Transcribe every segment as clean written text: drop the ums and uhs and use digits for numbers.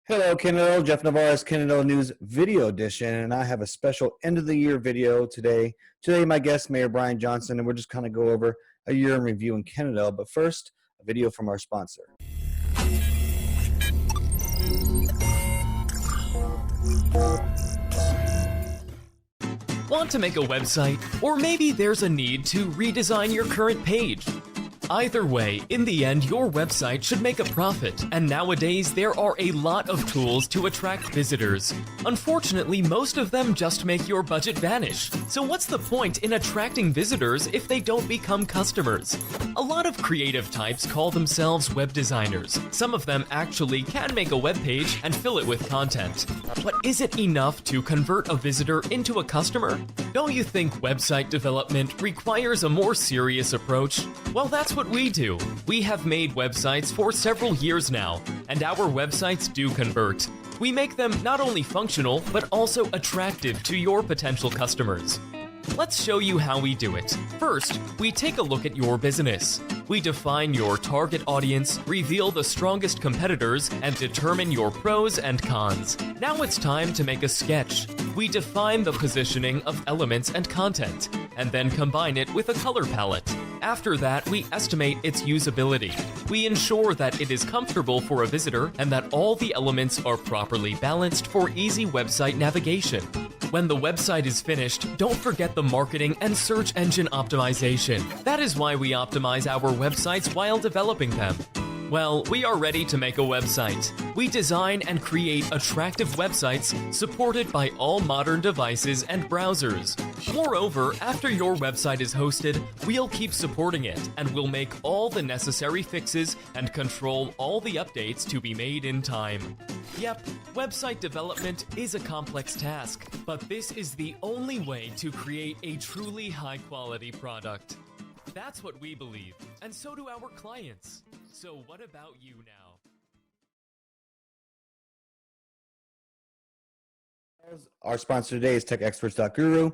Hello, Kennedale. Jeff Navarre's Kenendale News Video Edition, and I have a special end-of-the-year video today. Today, my guest, Mayor Brian Johnson, and we're just kind of go over a year in review in Kennedale. But first, a video from our sponsor. Want to make a website? Or maybe there's a need to redesign your current page. Either way, in the end, your website should make a profit, and nowadays there are a lot of tools to attract visitors. Unfortunately, most of them just make your budget vanish. So what's the point in attracting visitors if they don't become customers? A lot of creative types call themselves web designers. Some of them actually can make a web page and fill it with content. But is it enough to convert a visitor into a customer? Don't you think website development requires a more serious approach? Well, that's what we do. We have made websites for several years now, and our websites do convert. We make them not only functional, but also attractive to your potential customers. Let's show you how we do it. First, we take a look at your business. We define your target audience, reveal the strongest competitors, and determine your pros and cons. Now it's time to make a sketch. We define the positioning of elements and content, and then combine it with a color palette. After that, we estimate its usability. We ensure that it is comfortable for a visitor and that all the elements are properly balanced for easy website navigation. When the website is finished, don't forget the marketing and search engine optimization. That is why we optimize our websites while developing them. Well, we are ready to make a website. We design and create attractive websites supported by all modern devices and browsers. Moreover, after your website is hosted, we'll keep supporting it and we'll make all the necessary fixes and control all the updates to be made in time. Yep, website development is a complex task, but this is the only way to create a truly high-quality product. That's what we believe, and so do our clients. So what about you now? Our sponsor today is TechExperts.guru.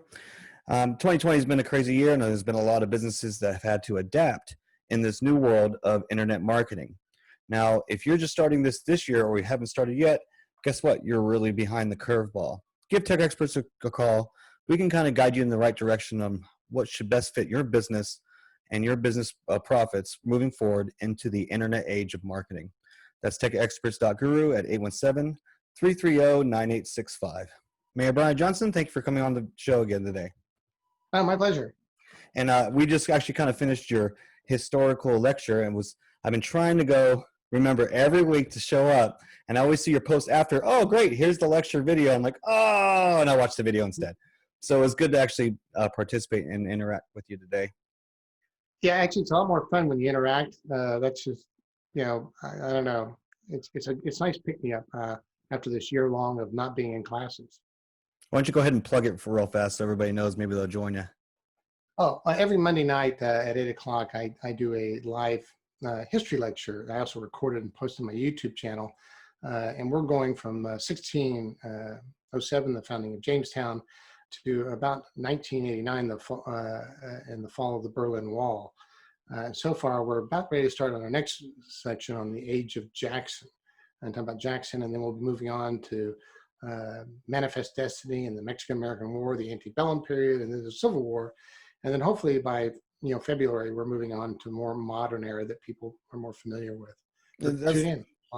2020 has been a crazy year, and there's been a lot of businesses that have had to adapt in this new world of internet marketing. Now, if you're just starting this year or you haven't started yet, guess what? You're really behind the curveball. Give Tech Experts a call. We can kind of guide you in the right direction on what should best fit your business and your business profits moving forward into the internet age of marketing. That's techexperts.guru at 817-330-9865. Mayor Brian Johnson, thank you for coming on the show again today. Oh, my pleasure. And we just actually kind of finished your historical lecture, and I've been trying to remember every week to show up, and I always see your post after, oh great, here's the lecture video. I'm like, oh, and I watch the video instead. So it's good to actually participate and interact with you today. Yeah, actually, it's a lot more fun when you interact. That's just, I don't know. It's nice pick me up after this year long of not being in classes. Why don't you go ahead and plug it for real fast so everybody knows, maybe they'll join you. Oh, every Monday night at 8 o'clock, I do a live history lecture. I also record it and post it on my YouTube channel. And we're going from 1607, the founding of Jamestown, to about 1989, in the fall of the Berlin Wall. So far, we're about ready to start on our next section on the age of Jackson, and talk about Jackson, and then we'll be moving on to Manifest Destiny and the Mexican-American War, the antebellum period, and then the Civil War, and then hopefully by February, we're moving on to more modern era that people are more familiar with.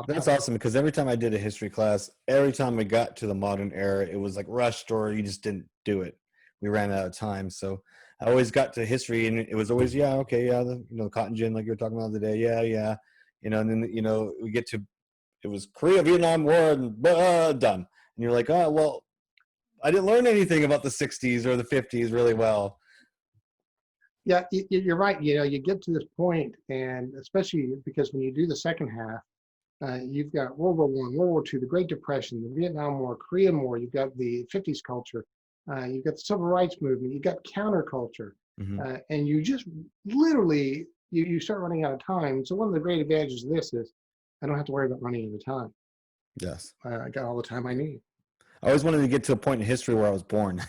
That's awesome, because every time I did a history class, every time we got to the modern era, it was like rushed or you just didn't do it. We ran out of time. So I always got to history and it was always, the cotton gin, like you were talking about the day. Yeah. And then, we get to, it was Korea, Vietnam War, and done. And you're like, oh, well, I didn't learn anything about the 60s or the 50s really well. Yeah, you're right. You get to this point, and especially because when you do the second half, you've got World War I, World War II, the Great Depression, the Vietnam War, Korean War, you've got the 50s culture, you've got the Civil Rights Movement, you've got counterculture, and you just literally, you start running out of time. So one of the great advantages of this is I don't have to worry about running out of time. Yes. I got all the time I need. I always wanted to get to a point in history where I was born.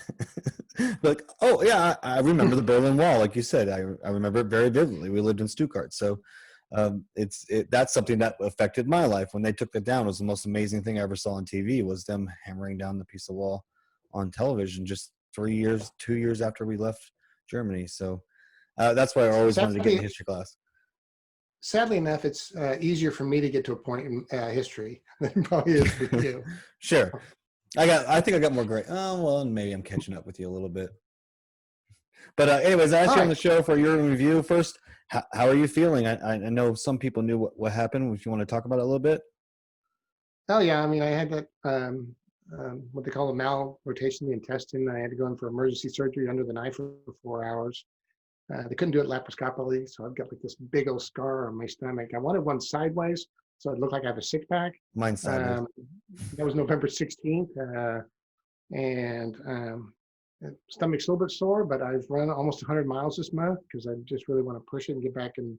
Like, oh yeah, I remember the Berlin Wall, like you said. I remember it very vividly. We lived in Stuttgart, so That's something that affected my life. When they took that down, it was the most amazing thing I ever saw on TV, was them hammering down the piece of wall on television just 2 years after we left Germany. So that's why I always wanted to get in history class. Sadly enough, it's easier for me to get to a point in history than it probably is for you. Sure. I think I got more great. Oh, well, maybe I'm catching up with you a little bit. But anyways, I asked you on the show for your review first. How are you feeling? I know some people knew what happened. If you want to talk about it a little bit. Oh yeah, I mean, I had that what they call a malrotation of the intestine. I had to go in for emergency surgery under the knife for 4 hours. They couldn't do it laparoscopically, so I've got like this big old scar on my stomach. I wanted one sideways, so it looked like I have a six pack. Mine's sideways. That was November 16th, and stomach's a little bit sore, but I've run almost 100 miles this month because I just really want to push it and get back into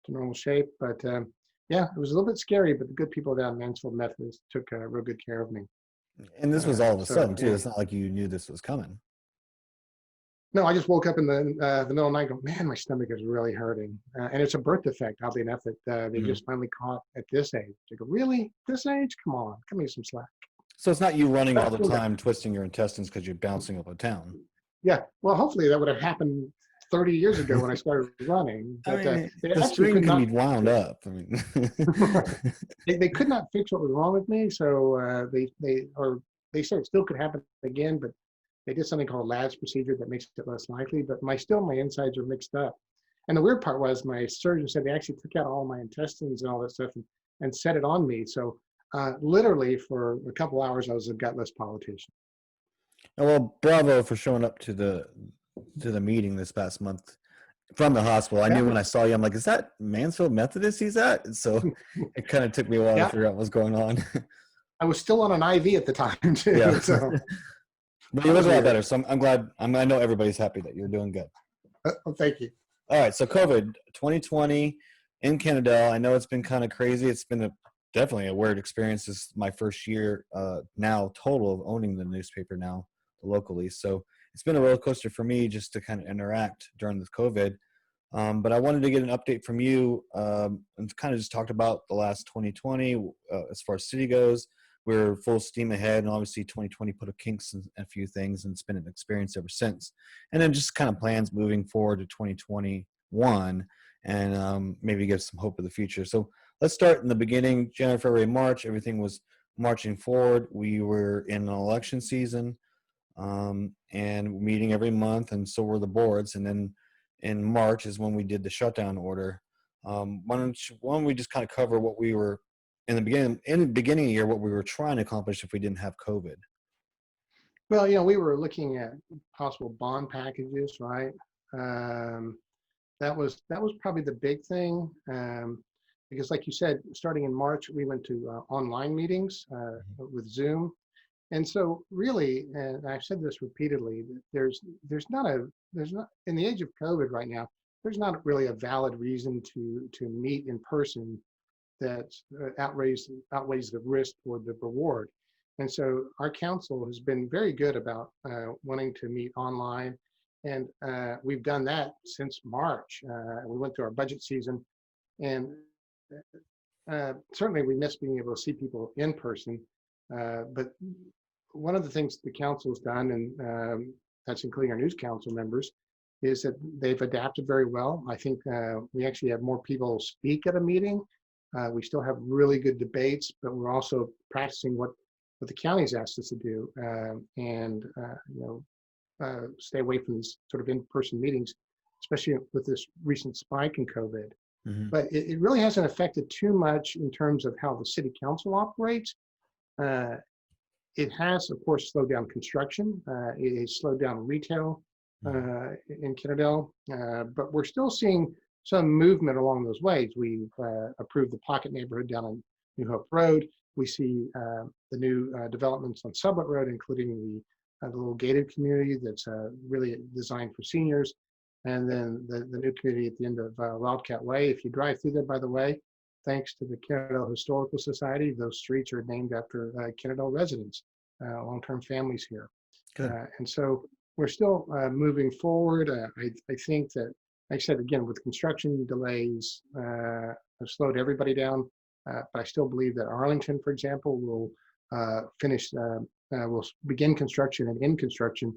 normal shape. But yeah, it was a little bit scary, but the good people down Mansfield Methodist took real good care of me. And this was all of a sudden too. It's not like you knew this was coming. No, I just woke up in the middle of the night and go, man, my stomach is really hurting. And it's a birth defect, oddly enough, that they just finally caught at this age. They go, really? This age? Come on, give me some slack. So it's not you running all the time, twisting your intestines because you're bouncing up a town. Yeah, well, hopefully that would have happened 30 years ago when I started running. But, the string can be wound up. I mean, they could not fix what was wrong with me, so they said it still could happen again, but they did something called Ladd's procedure that makes it less likely. But my insides are mixed up. And the weird part was my surgeon said they actually took out all my intestines and all that stuff and set it on me. So literally for a couple hours, I was a gutless politician. Well, bravo for showing up to the meeting this past month from the hospital. I knew when I saw you, I'm like, is that Mansfield Methodist he's at? And so it kind of took me a while to figure out what was going on. I was still on an IV at the time too. Yeah. So. But you look a lot better. So I'm glad. I know everybody's happy that you're doing good. Well, thank you. All right. So COVID 2020 in Kennedale. I know it's been kind of crazy. It's been definitely a weird experience. This is my first year now total of owning the newspaper now locally. So it's been a roller coaster for me just to kind of interact during this COVID. But I wanted to get an update from you and kind of just talked about the last 2020 as far as city goes. We're full steam ahead, and obviously 2020 put a kinks in a few things, and it's been an experience ever since. And then just kind of plans moving forward to 2021 and maybe give some hope of the future. So let's start in the beginning. January, February, March, everything was marching forward. We were in an election season and meeting every month, and so were the boards. And then in March is when we did the shutdown order. Why don't we just kind of cover what we were in the beginning of the year, what we were trying to accomplish if we didn't have COVID? Well, we were looking at possible bond packages, right? That was probably the big thing, because like you said, starting in March, we went to online meetings with Zoom. And so really, and I've said this repeatedly, there's not in the age of COVID right now, there's not really a valid reason to meet in person that outweighs the risk or the reward. And so our council has been very good about wanting to meet online. And we've done that since March. We went through our budget season, and certainly we miss being able to see people in person. But one of the things the council's done, and that's including our news council members, is that they've adapted very well. I think we actually have more people speak at a meeting. We still have really good debates, but we're also practicing what the county's asked us to do, and stay away from these sort of in-person meetings, especially with this recent spike in COVID. Mm-hmm. But it really hasn't affected too much in terms of how the city council operates. It has, of course, slowed down construction. It has slowed down retail in Kennedale, but we're still seeing some movement along those ways. We've approved the Pocket neighborhood down on New Hope Road. We see the new developments on Sublet Road, including the little gated community that's really designed for seniors. And then the new community at the end of Wildcat Way. If you drive through there, by the way, thanks to the Kennedale Historical Society, those streets are named after Kennedale residents, long-term families here. Good. And so we're still moving forward. I think that, like I said, again, with construction delays, have slowed everybody down. But I still believe that Arlington, for example, will will begin construction and end construction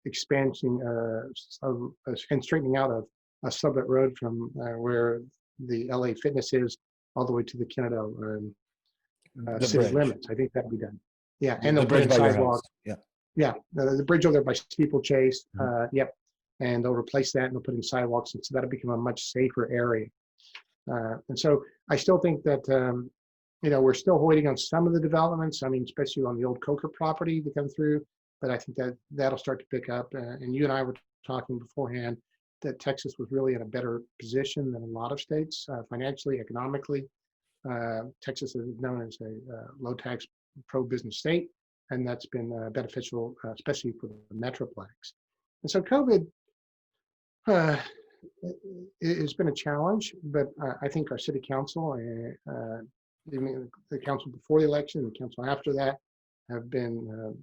expansion and straightening out of a sublet road from where the LA Fitness is all the way to the Kennedale The city bridge. limits. I think that'll be done. Yeah, and The they'll put bridge in by your house. sidewalk. Yeah. Yeah, the bridge over there by Steeplechase. Mhm. Yep, and they'll replace that and they'll put in sidewalks, and so that'll become a much safer area. And so I still think that we're still waiting on some of the developments. I mean, especially on the old Coker property to come through, but I think that that'll start to pick up. And you and I were talking beforehand that Texas was really in a better position than a lot of states, financially, economically. Texas is known as a low tax, pro-business state, and that's been beneficial, especially for the Metroplex. And so COVID it's been a challenge, but I think our city council, the council before the election, the council after that, have been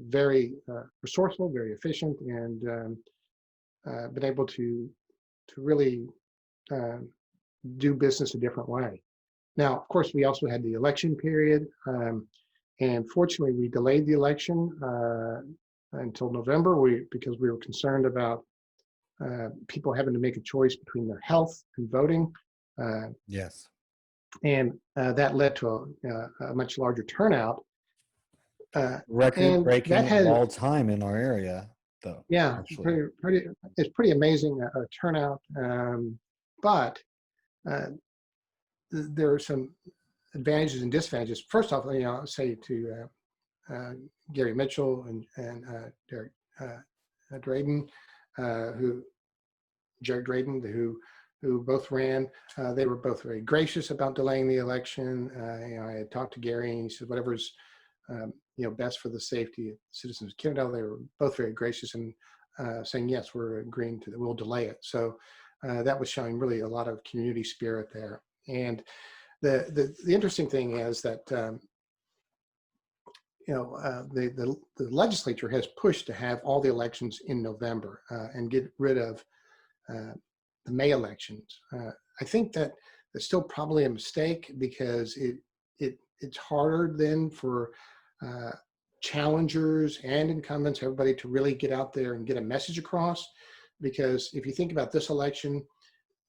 very resourceful, very efficient, and been able to really do business a different way. Now, of course, we also had the election period, and fortunately, we delayed the election until November because we were concerned about people having to make a choice between their health and voting. Yes. And that led to a much larger turnout. Record breaking that had, all time in our area, though. yeah, it's pretty amazing turnout. But there are some advantages and disadvantages. First off, I'll say to Gary Mitchell and Derek Drayden, Jared Drayden, who both ran. They were both very gracious about delaying the election. I had talked to Gary, and he said whatever's best for the safety of citizens of Kennedale. They were both very gracious and saying yes, we're agreeing to that. We'll delay it. So that was showing really a lot of community spirit there. And the interesting thing is that the legislature has pushed to have all the elections in November and get rid of the May elections. I think that that's still probably a mistake because it's harder then for challengers and incumbents, everybody, to really get out there and get a message across. Because if you think about this election,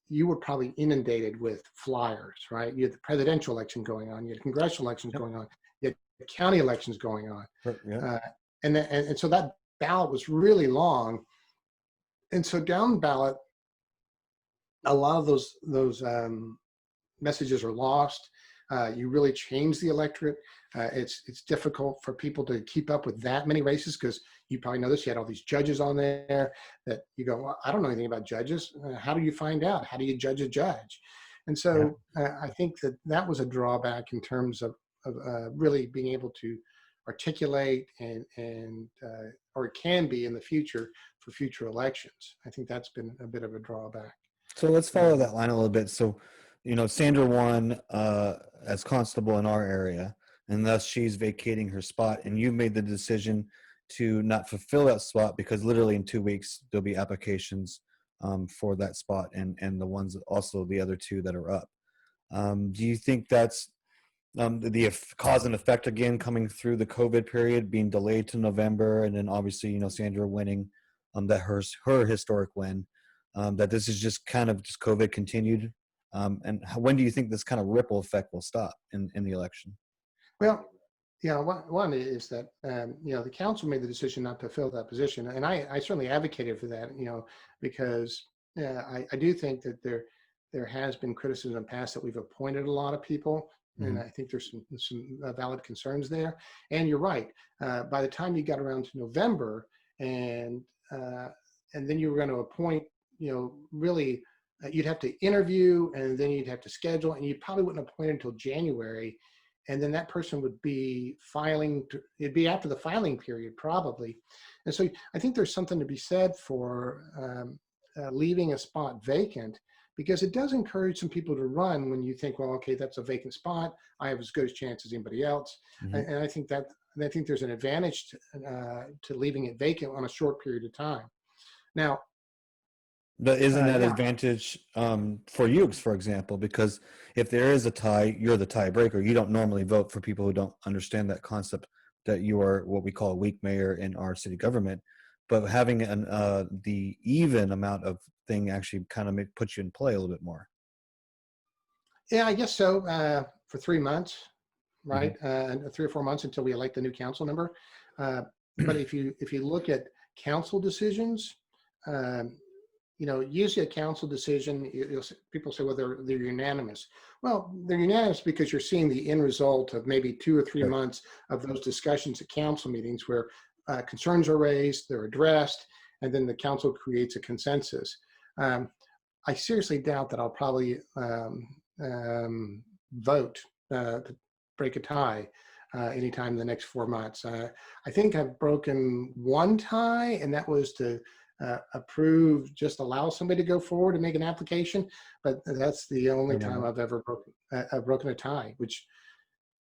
you were probably inundated with flyers, right? You had the presidential election going on, you had congressional elections going on, you had county elections going on, and so that ballot was really long. And so down the ballot, a lot of those messages are lost. You really change the electorate. It's difficult for people to keep up with that many races because you probably know this. You had all these judges on there that you go, well, I don't know anything about judges. How do you find out? How do you judge a judge? And so I think that was a drawback in terms of really being able to articulate and or it can be in the future for future elections. I think that's been a bit of a drawback. So let's follow that line a little bit. So, Sandra won as constable in our area, and thus she's vacating her spot. And you made the decision to not fulfill that spot because literally in 2 weeks, there'll be applications for that spot and the ones, also the other two that are up. Do you think that's the cause and effect again coming through the COVID period, being delayed to November, and then obviously, Sandra winning that her historic win, that this is just kind of just COVID continued? And when do you think this kind of ripple effect will stop in the election? Well, one is that, the council made the decision not to fill that position. And I certainly advocated for that, because I do think that there has been criticism in the past that we've appointed a lot of people. And I think there's some valid concerns there. And you're right. By the time you got around to November and then you were going to appoint, really, you'd have to interview and then you'd have to schedule, and you probably wouldn't appoint until January. And then that person would be it'd be after the filing period probably. And so I think there's something to be said for leaving a spot vacant, because it does encourage some people to run when you think, well, okay, that's a vacant spot. I have as good a chance as anybody else. And I think there's an advantage to leaving it vacant on a short period of time. Now, But isn't that Yeah, advantage for you, for example? Because if there is a tie, you're the tiebreaker. You don't normally vote for people who don't understand that concept that you are what we call a weak mayor in our city government. But having the even amount of thing actually kind of puts you in play a little bit more. yeah, I guess so. For 3 months, Hmm. right? 3 or 4 months until we elect the new council member. Uh, but if you look at council decisions, um, usually a council decision, people say, well, they're unanimous. Well, they're unanimous because you're seeing the end result of maybe 2 or 3 months of those discussions at council meetings where concerns are raised, they're addressed, and then the council creates a consensus. Um, I seriously doubt that I'll probably vote to break a tie anytime in the next 4 months. I think I've broken one tie, and that was to allow somebody to go forward and make an application. But that's the only time I've ever broken a tie, which,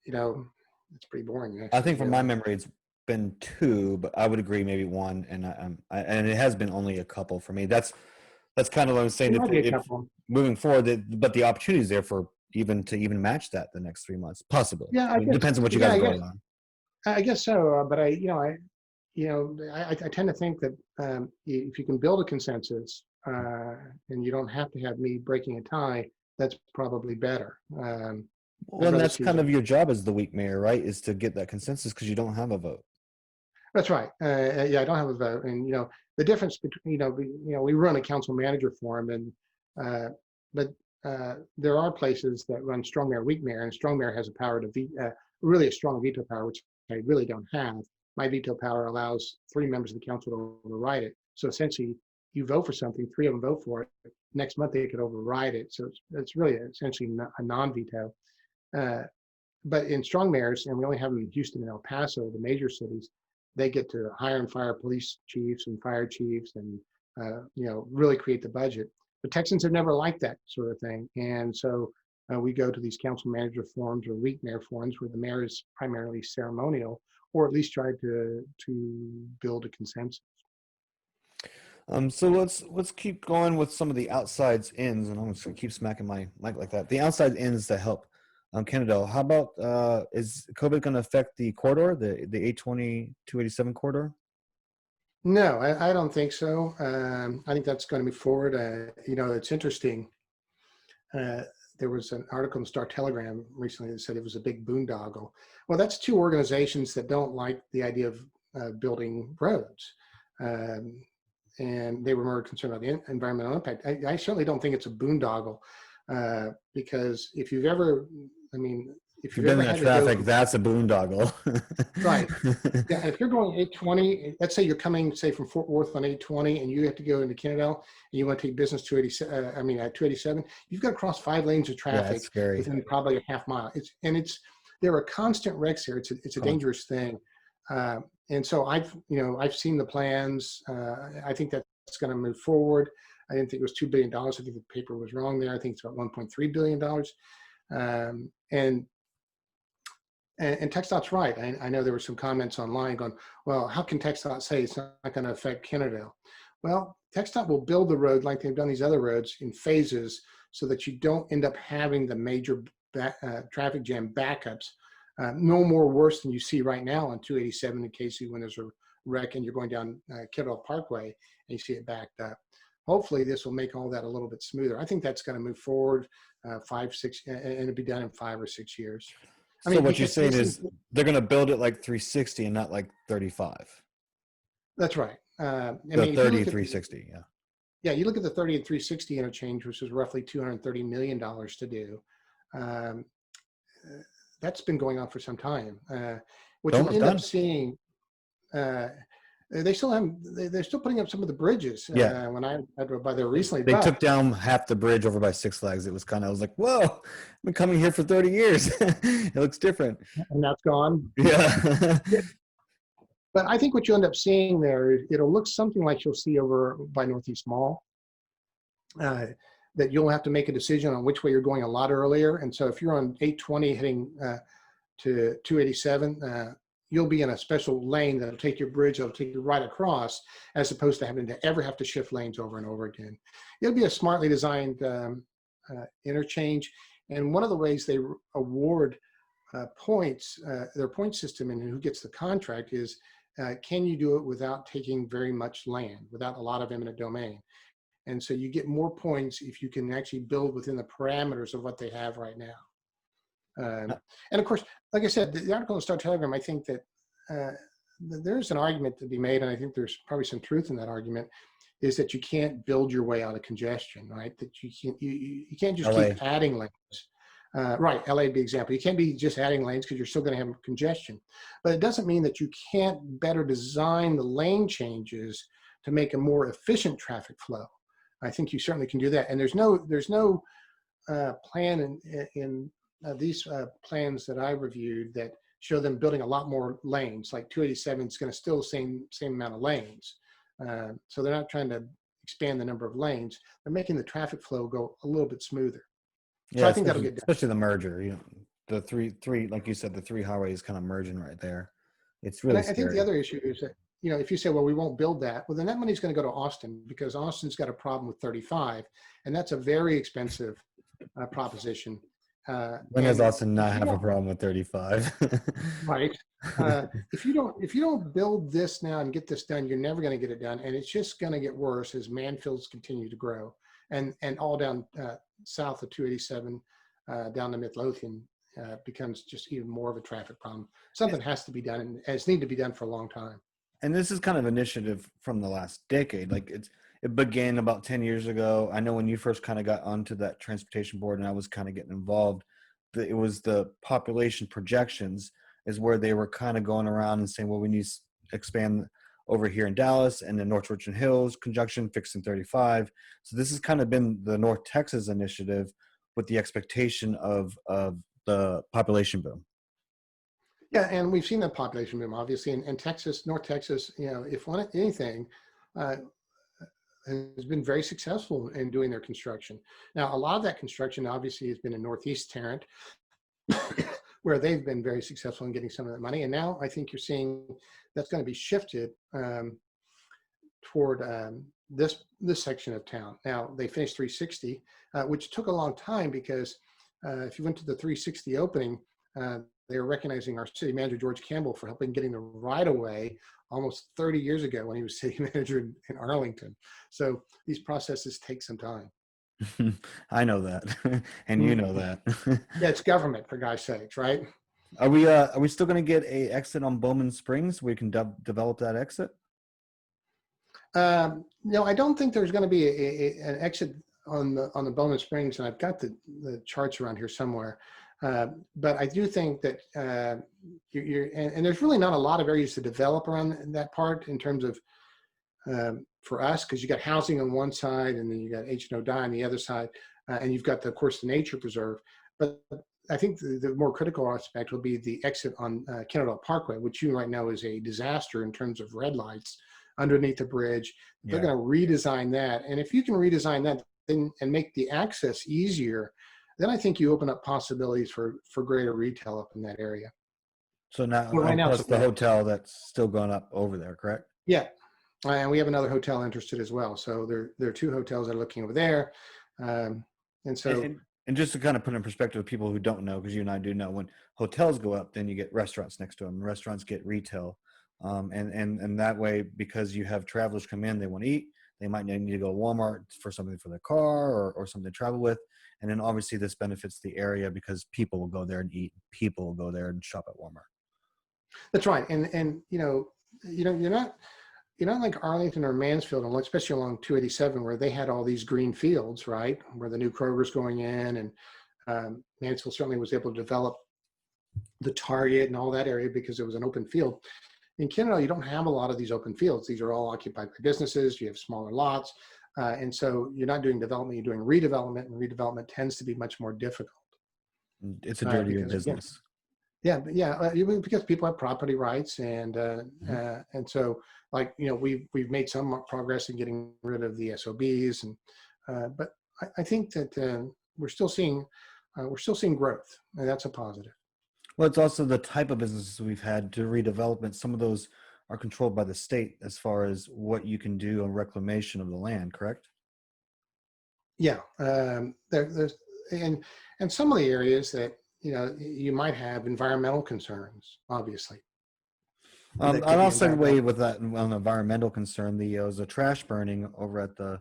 it's pretty boring, I actually. think from my memory, it's been two, but I would agree maybe one, and and it has been only a couple for me. That's kind of what I'm saying. There might be a If couple. moving forward, but the opportunity is there for to even match that the next 3 months, possibly. Yeah, I mean, it depends on what you yeah, guys I are guess, going on. I guess so. But I tend to think that if you can build a consensus and you don't have to have me breaking a tie, that's probably better. Well, I'd and rather that's see kind that. of your job as the weak mayor, right? Is to get that consensus because you don't have a vote. That's right. Yeah, I don't have a vote, and the difference between we run a council manager forum, and but there are places that run strong mayor, weak mayor, and strong mayor has a power to really a strong veto power, which I really don't have. My veto power allows 3 members of the council to override it. So essentially, you vote for something, 3 of them vote for it. Next month they could override it. So it's really essentially a non-veto. Uh, but in strong mayors, and we only have them in Houston and El Paso, the major cities, they get to hire and fire police chiefs and fire chiefs and really create the budget. The Texans have never liked that sort of thing, and so we go to these council manager forums or weak mayor forums where the mayor is primarily ceremonial, or at least try to build a consensus. So let's keep going with some of the outsides ins, and I'm just gonna keep smacking my mic like that. The outside ins that help Kennedale. How about is COVID going to affect the corridor, the 820 287 corridor? No, I don't think so. I think that's going to move forward. It's interesting. Uh, there was an article in the Star Telegram recently that said it was a big boondoggle. Well, that's two organizations that don't like the idea of building roads. Um, and they were more concerned about the environmental impact. I certainly don't think it's a boondoggle because if you've ever, I mean, if If you've you've been ever in that had to go traffic, from, that's a boondoggle. right. Yeah, if you're going 820, let's say you're coming, say, from Fort Worth on 820, and you have to go into Kennedale, and you want to take business 287, you've got to cross 5 lanes of Yeah, it's traffic scary. within probably a half mile. There are constant wrecks here. It's a dangerous thing, and so I've seen the plans. I think that's going to move forward. I didn't think it was $2 billion. I think the paper was wrong there. I think it's about $1.3 billion. And TxDOT's right. I know there were some comments online going, well, how can TxDOT say it's not going to affect Kennedale? Well, TxDOT will build the road like they've done these other roads in phases so that you don't end up having the major traffic jam backups. No more worse than you see right now on 287 in Casey when there's a wreck and you're going down Kennedale Parkway and you see it backed up. Hopefully this will make all that a little bit smoother. I think that's going to move forward 5, 6, and it'll be done in 5 or 6 years. I So mean, what you're because saying is they're going to build it like 360 and not like 35. that's right. I The mean, if you 30 look at 360, yeah. yeah, you look at the 30 and 360 interchange, which is roughly $230 million to do. Um, that's been going on for some time. What you'll Almost end up done. seeing, they're still putting up some of the bridges. Yeah. When I drove by there recently, They took but down half the bridge over by Six Flags. It was kind of, I was like, whoa, I've been coming here for 30 years. It looks different. and that's gone. Yeah. But I think what you end up seeing there, it'll look something like you'll see over by Northeast Mall. That you'll have to make a decision on which way you're going a lot earlier. And so if you're on 820 heading to 287, you'll be in a special lane that'll take your bridge, that'll take you right across, as opposed to having to ever have to shift lanes over and over again. It'll be a smartly designed interchange. And one of the ways they award points, their point system and who gets the contract is, can you do it without taking very much land, without a lot of eminent domain? And so you get more points if you can actually build within the parameters of what they have right now. And of course, like I said, the article in Star Telegram, I think that there's an argument to be made, and I think there's probably some truth in that argument, is that you can't build your way out of congestion, right? That you can't just LA. keep adding lanes. Right, LA would be example. You can't be just adding lanes because you're still going to have congestion. But it doesn't mean that you can't better design the lane changes to make a more efficient traffic flow. I think you certainly can do that. And there's no plan in these plans that I reviewed that show them building a lot more lanes. Like 287 is going to still same amount of lanes. So they're not trying to expand the number of lanes. They're making the traffic flow go a little bit smoother. So Yeah, I think that'll get done. especially the merger. You know, the three, like you said, the three highways kind of merging right there. It's really. And I think the other issue is that, you know, if you say, well, we won't build that, well, then that money's going to go to Austin, because Austin's got a problem with 35, and that's a very expensive proposition. When does Austin not have a problem with 35? Right. If you don't build this now and get this done, you're never going to get it done, and it's just going to get worse as Manfields continue to grow, and all down south of 287 down to Midlothian becomes just even more of a traffic problem. Something has to be done, and it's needed to be done for a long time. And this is kind of initiative from the last decade. Like it began about 10 years ago. I know when you first kind of got onto that transportation board and I was kind of getting involved, it was the population projections is where they were kind of going around and saying, well, we need to expand over here in Dallas and the North Richland Hills conjunction, fixing 35. So this has kind of been the North Texas initiative with the expectation of the population boom. Yeah, and we've seen that population boom, obviously, and Texas, North Texas, you know, if anything, has been very successful in doing their construction. Now, a lot of that construction obviously has been in Northeast Tarrant, where they've been very successful in getting some of that money. And now I think you're seeing that's going to be shifted toward this section of town. Now, they finished 360, which took a long time because if you went to the 360 opening, they were recognizing our city manager, George Campbell, for helping getting the right of way almost 30 years ago when he was city manager in Arlington. So these processes take some time. I know that. And you know that. Yeah, it's government, for God's sakes, right? Are we still going to get a exit on Bowman Springs where we can develop that exit? No, I don't think there's going to be an exit on the Bowman Springs, and I've got the charts around here somewhere. But I do think that and there's really not a lot of areas to develop around that part in terms of for us, because you got housing on one side and then you got H&O Dye on the other side, and you've got, of course, the nature preserve. But I think the more critical aspect will be the exit on Kennedale Parkway, which right now is a disaster in terms of red lights underneath the bridge. They're going to redesign that, and if you can redesign that and make the access easier, then I think you open up possibilities for greater retail up in that area. So now, right now plus the hotel that's still going up over there, correct? Yeah, and we have another hotel interested as well. So there are two hotels that are looking over there, and so. And just to kind of put in perspective of people who don't know, because you and I do know, when hotels go up, then you get restaurants next to them. Restaurants get retail, and that way, because you have travelers come in, they want to eat. They might need to go to Walmart for something for their car or something to travel with. And then obviously this benefits the area because people will go there and eat. People will go there and shop at Walmart. That's right. And you're not like Arlington or Mansfield, especially along 287, where they had all these green fields, right? Where the new Kroger's going in, and Mansfield certainly was able to develop the Target and all that area because it was an open field. In Kennedale, you don't have a lot of these open fields. These are all occupied by businesses. You have smaller lots. And so you're not doing development, you're doing redevelopment, and redevelopment tends to be much more difficult. It's a dirtier business. Yeah, because people have property rights, and so, like, we've made some progress in getting rid of the SOBs, and but I think that we're still seeing growth, and that's a positive. Well, it's also the type of businesses we've had to redevelopment. Some of those are controlled by the state as far as what you can do on reclamation of the land, correct? Yeah, there's and some of the areas that you might have environmental concerns, obviously, that And could be I'll environmental. segue with that on environmental concern. Was a trash burning over at the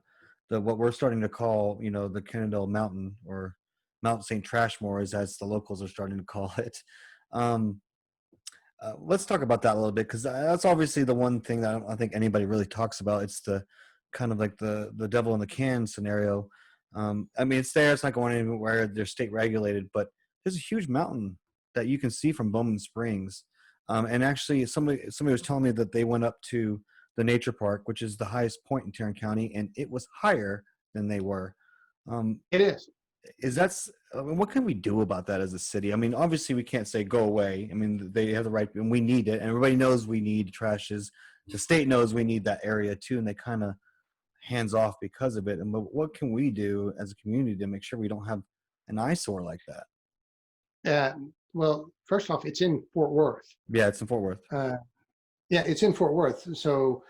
what we're starting to call, the Kennedale Mountain, or Mount St. Trashmore, as the locals are starting to call it. Um, let's talk about that a little bit, because that's obviously the one thing that I don't think anybody really talks about. It's the kind of like the devil in the can scenario. I mean, it's there; it's not going anywhere. They're state regulated, but there's a huge mountain that you can see from Bowman Springs. And actually, somebody was telling me that they went up to the nature park, which is the highest point in Tarrant County, and it was higher than they were. Um, It is. is that's I mean, what can we do about that as a city? I mean, obviously we can't say go away. I mean, they have the right, and we need it, and everybody knows we need trashes. The state knows we need that area too, and they kind of hands off because of it. And what can we do as a community to make sure we don't have an eyesore like that? Well, first off, it's in Fort Worth. Yeah, it's in Fort Worth. Uh, yeah, it's in Fort Worth. So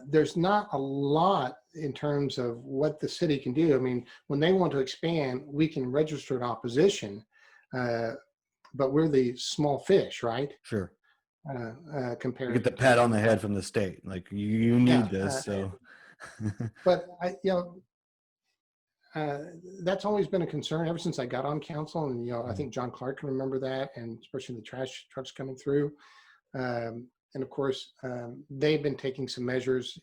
there's not a lot in terms of what the city can do. I mean, when they want to expand, we can register an opposition, uh, but we're the small fish, right? Sure. You get Compared the pat on the head from the state, like you yeah, need this. So but uh, that's always been a concern ever since I got on council. And, I think John Clark can remember that, and especially the trash trucks coming through. And of course, they've been taking some measures,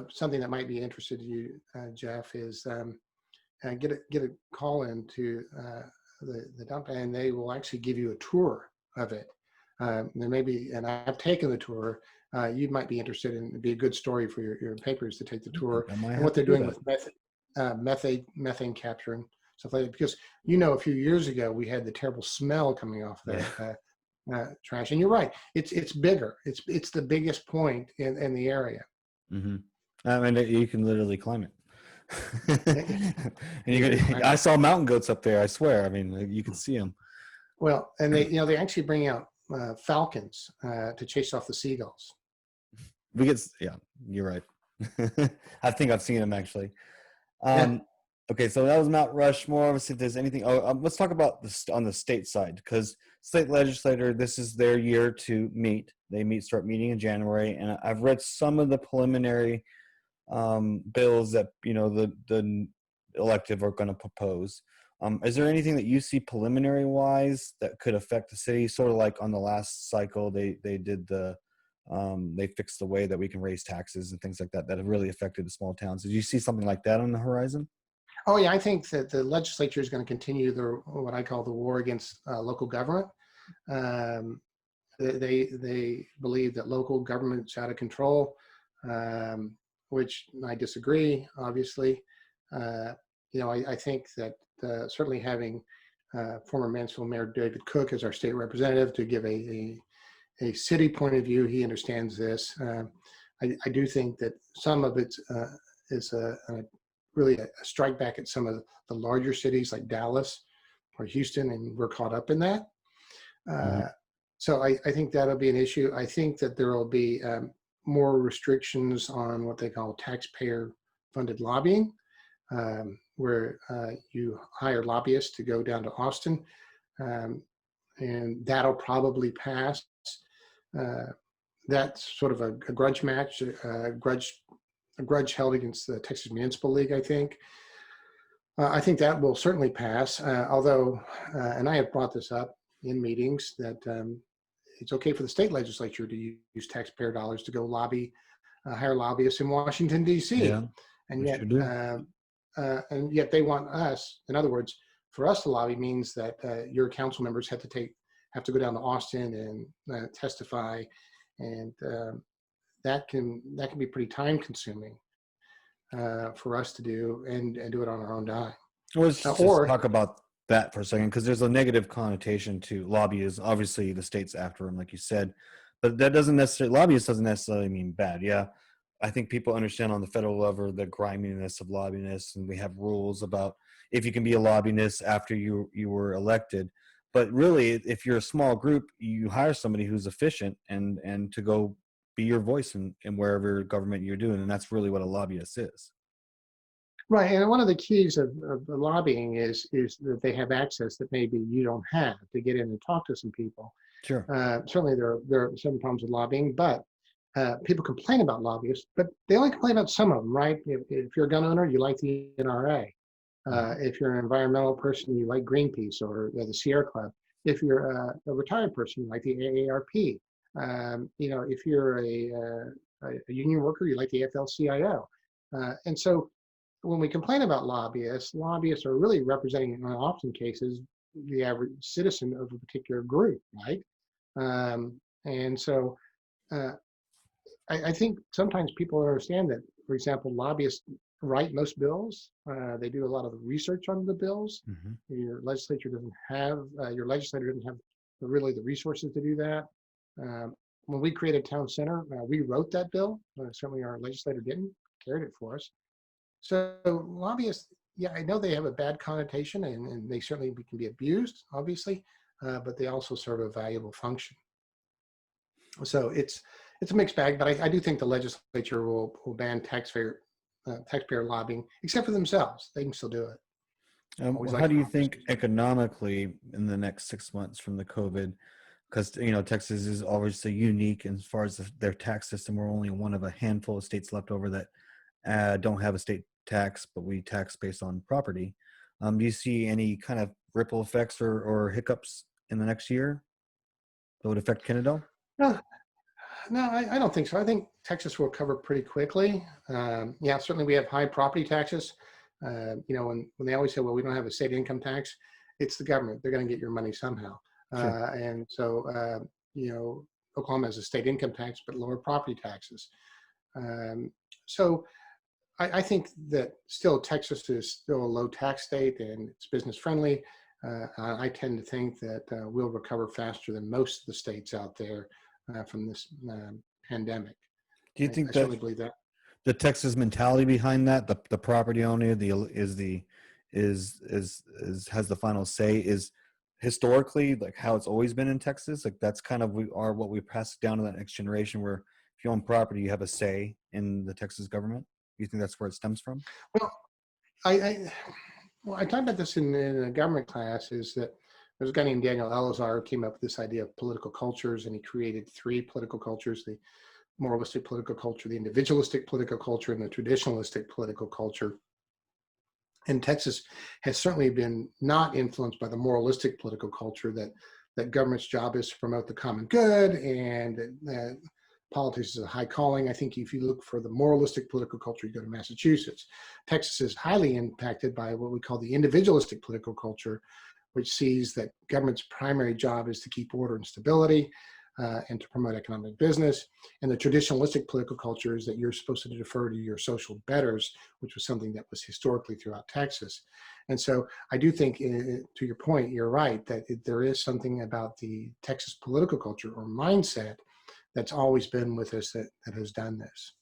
something that might be interested to you, Jeff, is get a call into the dump, and they will actually give you a tour of it. There may be, and I've taken the tour. You might be interested in, it'd be a good story for your papers to take the tour, I might and have what to they're do doing that. with methane capture and stuff like that. Because a few years ago we had the terrible smell coming off Yeah. that trash. And you're right, it's bigger. It's the biggest point in the area. Hmm. I mean, you can literally climb it. And I Right. saw mountain goats up there. I swear. I mean, you can see them. Well, and they actually bring out falcons to chase off the seagulls. Yeah, you're right. I think I've seen them actually. Yeah. Okay, so that was Mount Rushmore. Obviously, if there's anything, let's talk about this on the state side, because state legislator, this is their year to meet. They start meeting in January, and I've read some of the preliminary bills that the elective are going to propose. Is there anything that you see preliminary wise that could affect the city? Sort of like on the last cycle, they did they fixed the way that we can raise taxes and things like that have really affected the small towns. Did you see something like that on the horizon? Oh yeah, I think that the legislature is going to continue what I call the war against local government. Um, they believe that local government's out of control, um, which I disagree. Obviously, uh, I think that certainly having former Mansfield Mayor David Cook as our state representative to give a city point of view, he understands this. I do think that some of it is really a strike back at some of the larger cities like Dallas or Houston, and we're caught up in that. Mhm. So I think that'll be an issue. I think that there will be more restrictions on what they call taxpayer-funded lobbying, where you hire lobbyists to go down to Austin, um, and that'll probably pass. Uh, that's sort of a grudge match, a grudge held against the Texas Municipal League, I think. I think that will certainly pass, although, and I have brought this up in meetings, that it's okay for the state legislature to use taxpayer dollars to go hire lobbyists in Washington, D.C. Yeah, And we yet, sure do. they want us, in other words, for us to lobby means that your council members have to go down to Austin and testify, and that can be pretty time consuming for us to do and do it on our own dime. Let's just Or talk about that for a second, because there's a negative connotation to lobbyists. Obviously, the state's after them, like you said, but that doesn't necessarily lobbyist doesn't necessarily mean bad. Yeah, I think people understand on the federal level the griminess of lobbyists, and we have rules about if you can be a lobbyist after you were elected. But really, if you're a small group, you hire somebody who's efficient and to go be your voice in wherever government you're doing, and that's really what a lobbyist is. Right, and one of the keys of the lobbying is that they have access that maybe you don't have to get in and talk to some people. Sure. Certainly, there are some problems with lobbying, but people complain about lobbyists, but they only complain about some of them, right? If you're a gun owner, you like the NRA. If you're an environmental person, you like Greenpeace or the Sierra Club. If you're a retired person, you like the AARP. If you're a union worker, you like the AFL-CIO. And so when we complain about lobbyists are really representing, in often cases, the average citizen of a particular group, right? And so I think sometimes people understand that, for example, lobbyists write most bills. They do a lot of the research on the bills. Your legislature doesn't have, your legislator doesn't have really the resources to do that. When we created Town Center, we wrote that bill. Certainly our legislator didn't, carried it for us. So lobbyists, yeah, I know they have a bad connotation and they certainly can be abused, obviously, but they also serve a valuable function. So it's a mixed bag, but I do think the legislature will ban taxpayer lobbying, except for themselves. They can still do it. How do you think economically in the next 6 months from the COVID? Because Texas is obviously unique as far as their tax system. We're only one of a handful of states left over that don't have a state tax, but we tax based on property. Do you see any kind of ripple effects or hiccups in the next year that would affect Kennedale? No, I don't think so. I think Texas will recover pretty quickly. Yeah, certainly we have high property taxes. When they always say, well, we don't have a state income tax, it's the government. They're going to get your money somehow. Sure. And so, Oklahoma has a state income tax, but lower property taxes. So I think that still Texas is still a low tax state and it's business friendly. I tend to think that we'll recover faster than most of the states out there from this pandemic. Do you think I certainly believe that the Texas mentality behind that, the property owner, has the final say, is historically like how it's always been in Texas? Like that's kind of what we pass down to that next generation, where if you own property, you have a say in the Texas government. Do you think that's where it stems from? Well, I talked about this in a government class, is that there's a guy named Daniel Elazar who came up with this idea of political cultures, and he created 3 political cultures: the moralistic political culture, the individualistic political culture, and the traditionalistic political culture. And Texas has certainly been not influenced by the moralistic political culture that government's job is to promote the common good and politics is a high calling. I think if you look for the moralistic political culture, you go to Massachusetts. Texas is highly impacted by what we call the individualistic political culture, which sees that government's primary job is to keep order and stability and to promote economic business. And the traditionalistic political culture is that you're supposed to defer to your social betters, which was something that was historically throughout Texas. And so I do think, to your point, you're right, that there is something about the Texas political culture or mindset that's always been with us that has done this.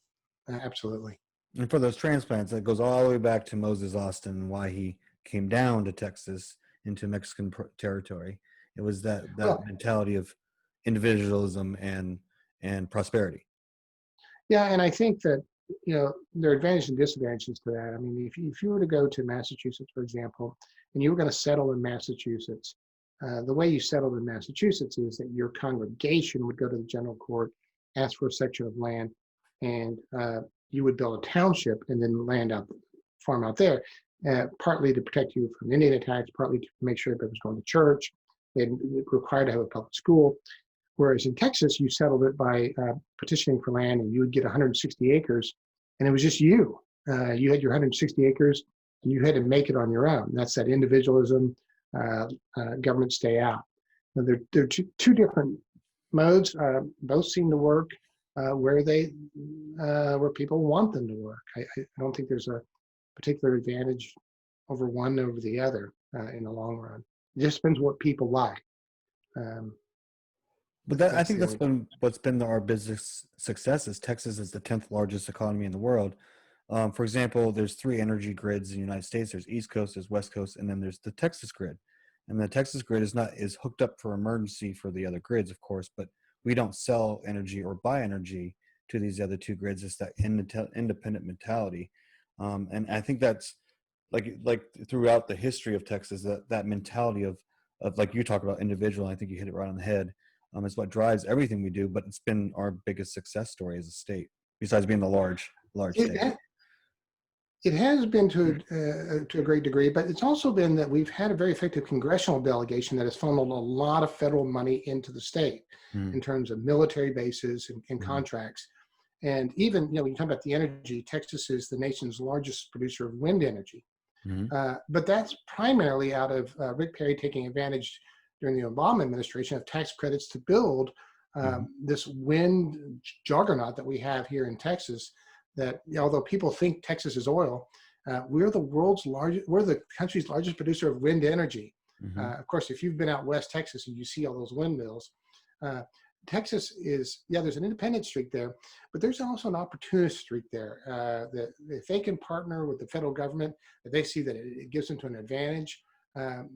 Absolutely. And for those transplants, that goes all the way back to Moses Austin and why he came down to Texas into Mexican territory. It was that mentality of individualism and prosperity. Yeah, and I think that there are advantages and disadvantages to that. I mean, if you were to go to Massachusetts, for example, and you were going to settle in Massachusetts, the way you settled in Massachusetts is that your congregation would go to the general court, ask for a section of land, and you would build a township and then farm out there, partly to protect you from Indian attacks, partly to make sure everybody was going to church. They required to have a public school. Whereas in Texas, you settled it by petitioning for land, and you would get 160 acres, and it was just you. You had your 160 acres, and you had to make it on your own. That's that individualism, government stay out. Now, they're two different modes. Both seem to work where people want them to work. I don't think there's a particular advantage over one over the other in the long run. It just depends what people like. But I think that's been what's been our business success. Is Texas is the 10th largest economy in the world. For example, there's 3 energy grids in the United States. There's East Coast, there's West Coast, and then there's the Texas grid. And the Texas grid is hooked up for emergency for the other grids, of course, but we don't sell energy or buy energy to these other two grids. It's that independent mentality. And I think that's like throughout the history of Texas, that mentality of like you talk about individual, I think you hit it right on the head. Is what drives everything we do, but it's been our biggest success story as a state, besides being the large state. It has been to a great degree, but it's also been that we've had a very effective congressional delegation that has funneled a lot of federal money into the state in terms of military bases and contracts. And even, when you talk about the energy, Texas is the nation's largest producer of wind energy. But that's primarily out of Rick Perry taking advantage during the Obama administration of tax credits to build this wind juggernaut that we have here in Texas. That although people think Texas is oil, we're the country's largest producer of wind energy. Of course, if you've been out West Texas and you see all those windmills, Texas is, there's an independent streak there, but there's also an opportunist streak there. That if they can partner with the federal government, that they see that it gives them to an advantage.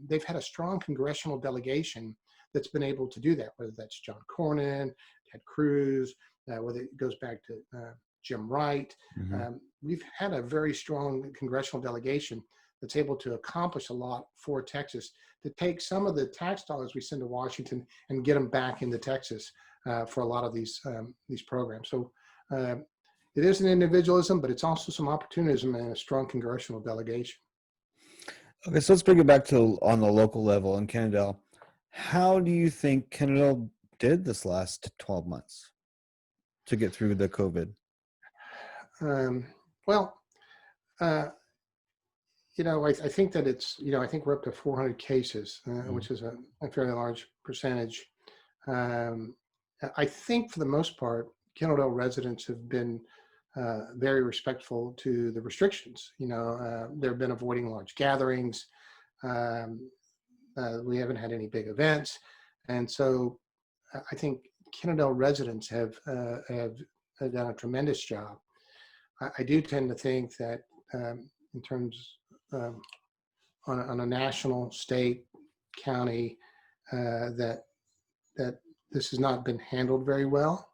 They've had a strong congressional delegation that's been able to do that, whether that's John Cornyn, Ted Cruz, whether it goes back to Jim Wright. We've had a very strong congressional delegation that's able to accomplish a lot for Texas, to take some of the tax dollars we send to Washington and get them back into Texas for a lot of these programs. So it is an individualism, but it's also some opportunism and a strong congressional delegation. Okay, so let's bring it back to on the local level in Kennedale. How do you think Kennedale did this last 12 months to get through the COVID? I think that it's, I think we're up to 400 cases, which is a fairly large percentage. I think for the most part, Kennedale residents have been very respectful to the restrictions. They've been avoiding large gatherings. We haven't had any big events. And so I think Kennedale residents have done a tremendous job. I do tend to think that in terms on a national, state, county, that this has not been handled very well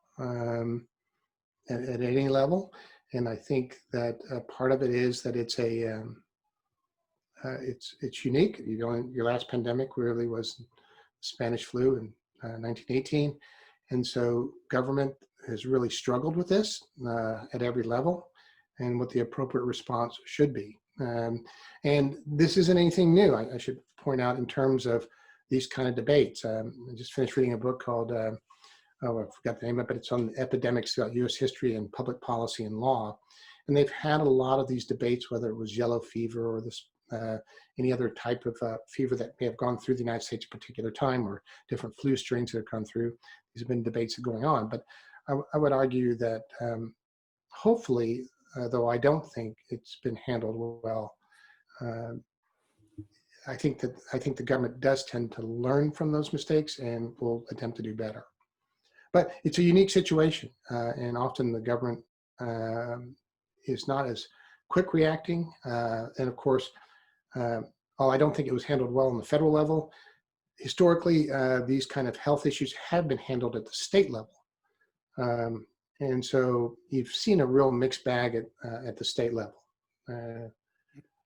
at any level. And I think that part of it is that it's unique. Your last pandemic really was Spanish flu in 1918. And so government has really struggled with this at every level, and what the appropriate response should be. And this isn't anything new, I should point out, in terms of these kind of debates. I just finished reading a book called, I forgot the name of it, but it's on epidemics throughout U.S. history and public policy and law. And they've had a lot of these debates, whether it was yellow fever or this any other type of fever that may have gone through the United States at a particular time, or different flu strains that have gone through. These have been debates that are going on. But I would argue that hopefully, though I don't think it's been handled well, I think the government does tend to learn from those mistakes and will attempt to do better. But it's a unique situation, and often the government is not as quick reacting. And of course, while I don't think it was handled well on the federal level, historically, these kind of health issues have been handled at the state level. And so you've seen a real mixed bag at the state level.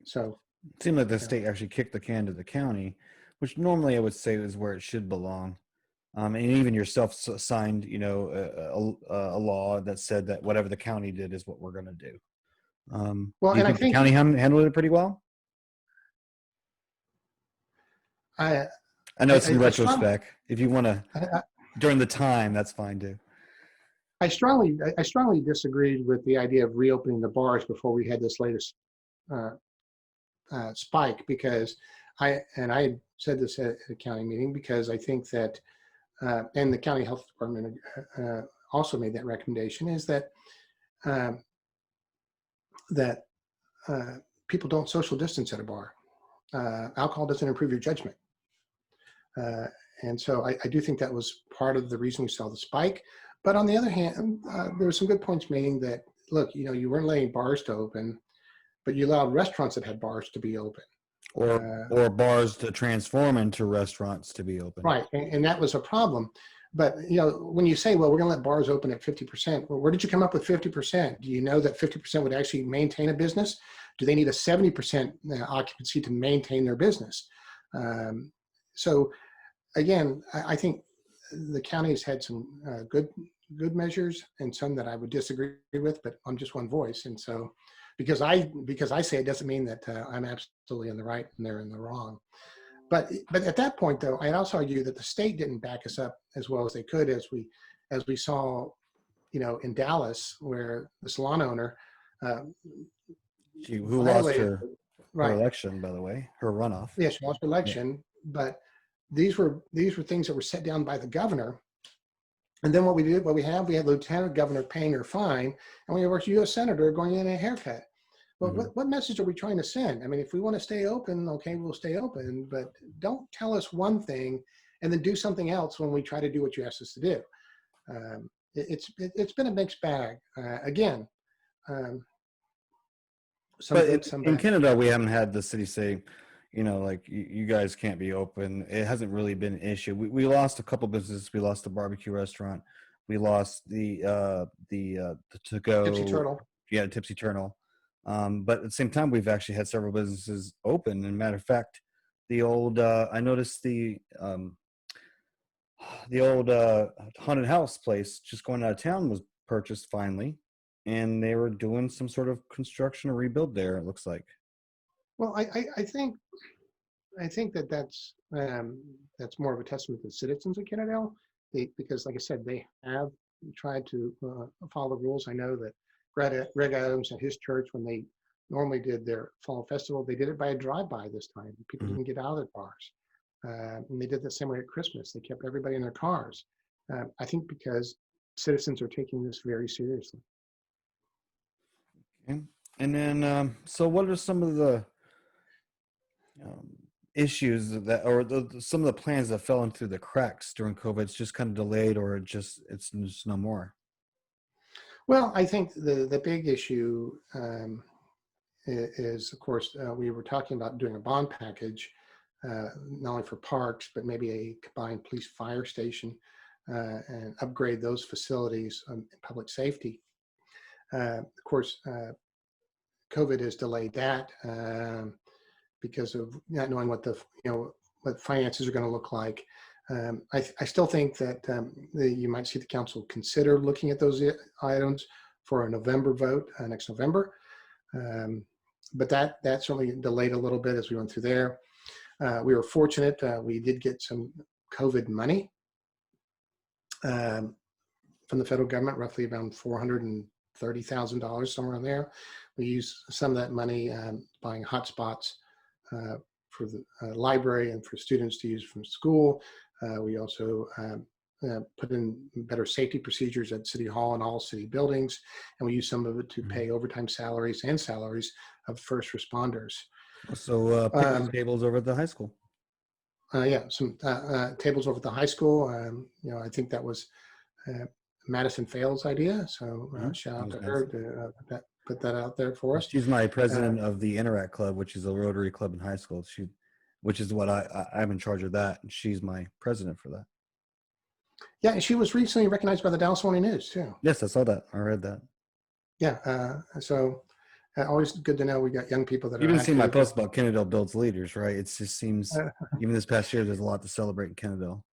So it seemed like the state actually kicked the can to the county, which normally I would say is where it should belong. And even yourself signed, a law that said that whatever the county did is what we're going to do. Well, do you think the county handled it pretty well? I know it's in retrospect. If you want to, during the time, that's fine too. I strongly disagreed with the idea of reopening the bars before we had this latest spike, because I had said this at a county meeting, because I think that, and the county health department also made that recommendation, is that people don't social distance at a bar. Alcohol doesn't improve your judgment. And so I do think that was part of the reason we saw the spike. But on the other hand, there were some good points made that, look, you weren't letting bars to open, but you allowed restaurants that had bars to be open. or bars to transform into restaurants to be open. Right, and that was a problem. But when you say, well, we're going to let bars open at 50%, well, where did you come up with 50%? Do you know that 50% would actually maintain a business? Do they need a 70% occupancy to maintain their business? So again, I think the county has had some good measures and some that I would disagree with, but I'm just one voice. And so because I say it doesn't mean that I'm absolutely in the right and they're in the wrong. But at that point, though, I'd also argue that the state didn't back us up as well as they could, as we saw, in Dallas, where the salon owner Who lost violated, her right? election, by the way, her runoff. Yeah, she lost her election, but these were things that were set down by the governor. And then we had Lieutenant Governor paying her fine, and we have our U.S. Senator going in a haircut. Well, what message are we trying to send? I mean, if we want to stay open, okay, we'll stay open, but don't tell us one thing and then do something else when we try to do what you asked us to do. It's been a mixed bag. Again, But in Canada, we haven't had the city say, like you guys can't be open. It hasn't really been an issue. We lost a couple businesses. We lost the barbecue restaurant. We lost the to-go. Tipsy Turtle. Yeah, Tipsy Turtle. But at the same time, we've actually had several businesses open. And matter of fact, the old I noticed the old haunted house place just going out of town was purchased finally, and they were doing some sort of construction or rebuild there. It looks like. Well, I think that's more of a testament to the citizens of Kennedale, because, like I said, they have tried to follow the rules. I know that Greg Adams and his church, when they normally did their fall festival, they did it by a drive-by this time. People didn't get out of their cars. And they did the same way at Christmas. They kept everybody in their cars. I think because citizens are taking this very seriously. Okay. And then, so what are some of the issues that, or some of the plans that fell into the cracks during COVID? It's just kind of delayed, or it's just no more? Well, I think the big issue is, of course, we were talking about doing a bond package, not only for parks, but maybe a combined police fire station, and upgrade those facilities in public safety. Of course, COVID has delayed that because of not knowing what what finances are going to look like. I still think that you might see the council consider looking at those items for a November vote next November. But that certainly delayed a little bit as we went through there. We were fortunate. We did get some COVID money from the federal government, roughly around $430,000, somewhere in there. We used some of that money buying hotspots for the library and for students to use from school. We also put in better safety procedures at City Hall and all city buildings, and we used some of it to pay overtime salaries and salaries of first responders. So picnic tables over at the high school. Yeah, some tables over at the high school. I think that was Madison Fails' idea. So shout out to her to put that out there for us. She's my president of the Interact Club, which is a Rotary club in high school. Which is what I'm in charge of that. And she's my president for that. Yeah, and she was recently recognized by the Dallas Morning News too. Yes, I saw that. I read that. Yeah, so always good to know we got young people that you are. You've seen my post about Kennedale builds leaders, right? It just seems even this past year, there's a lot to celebrate in Kennedale.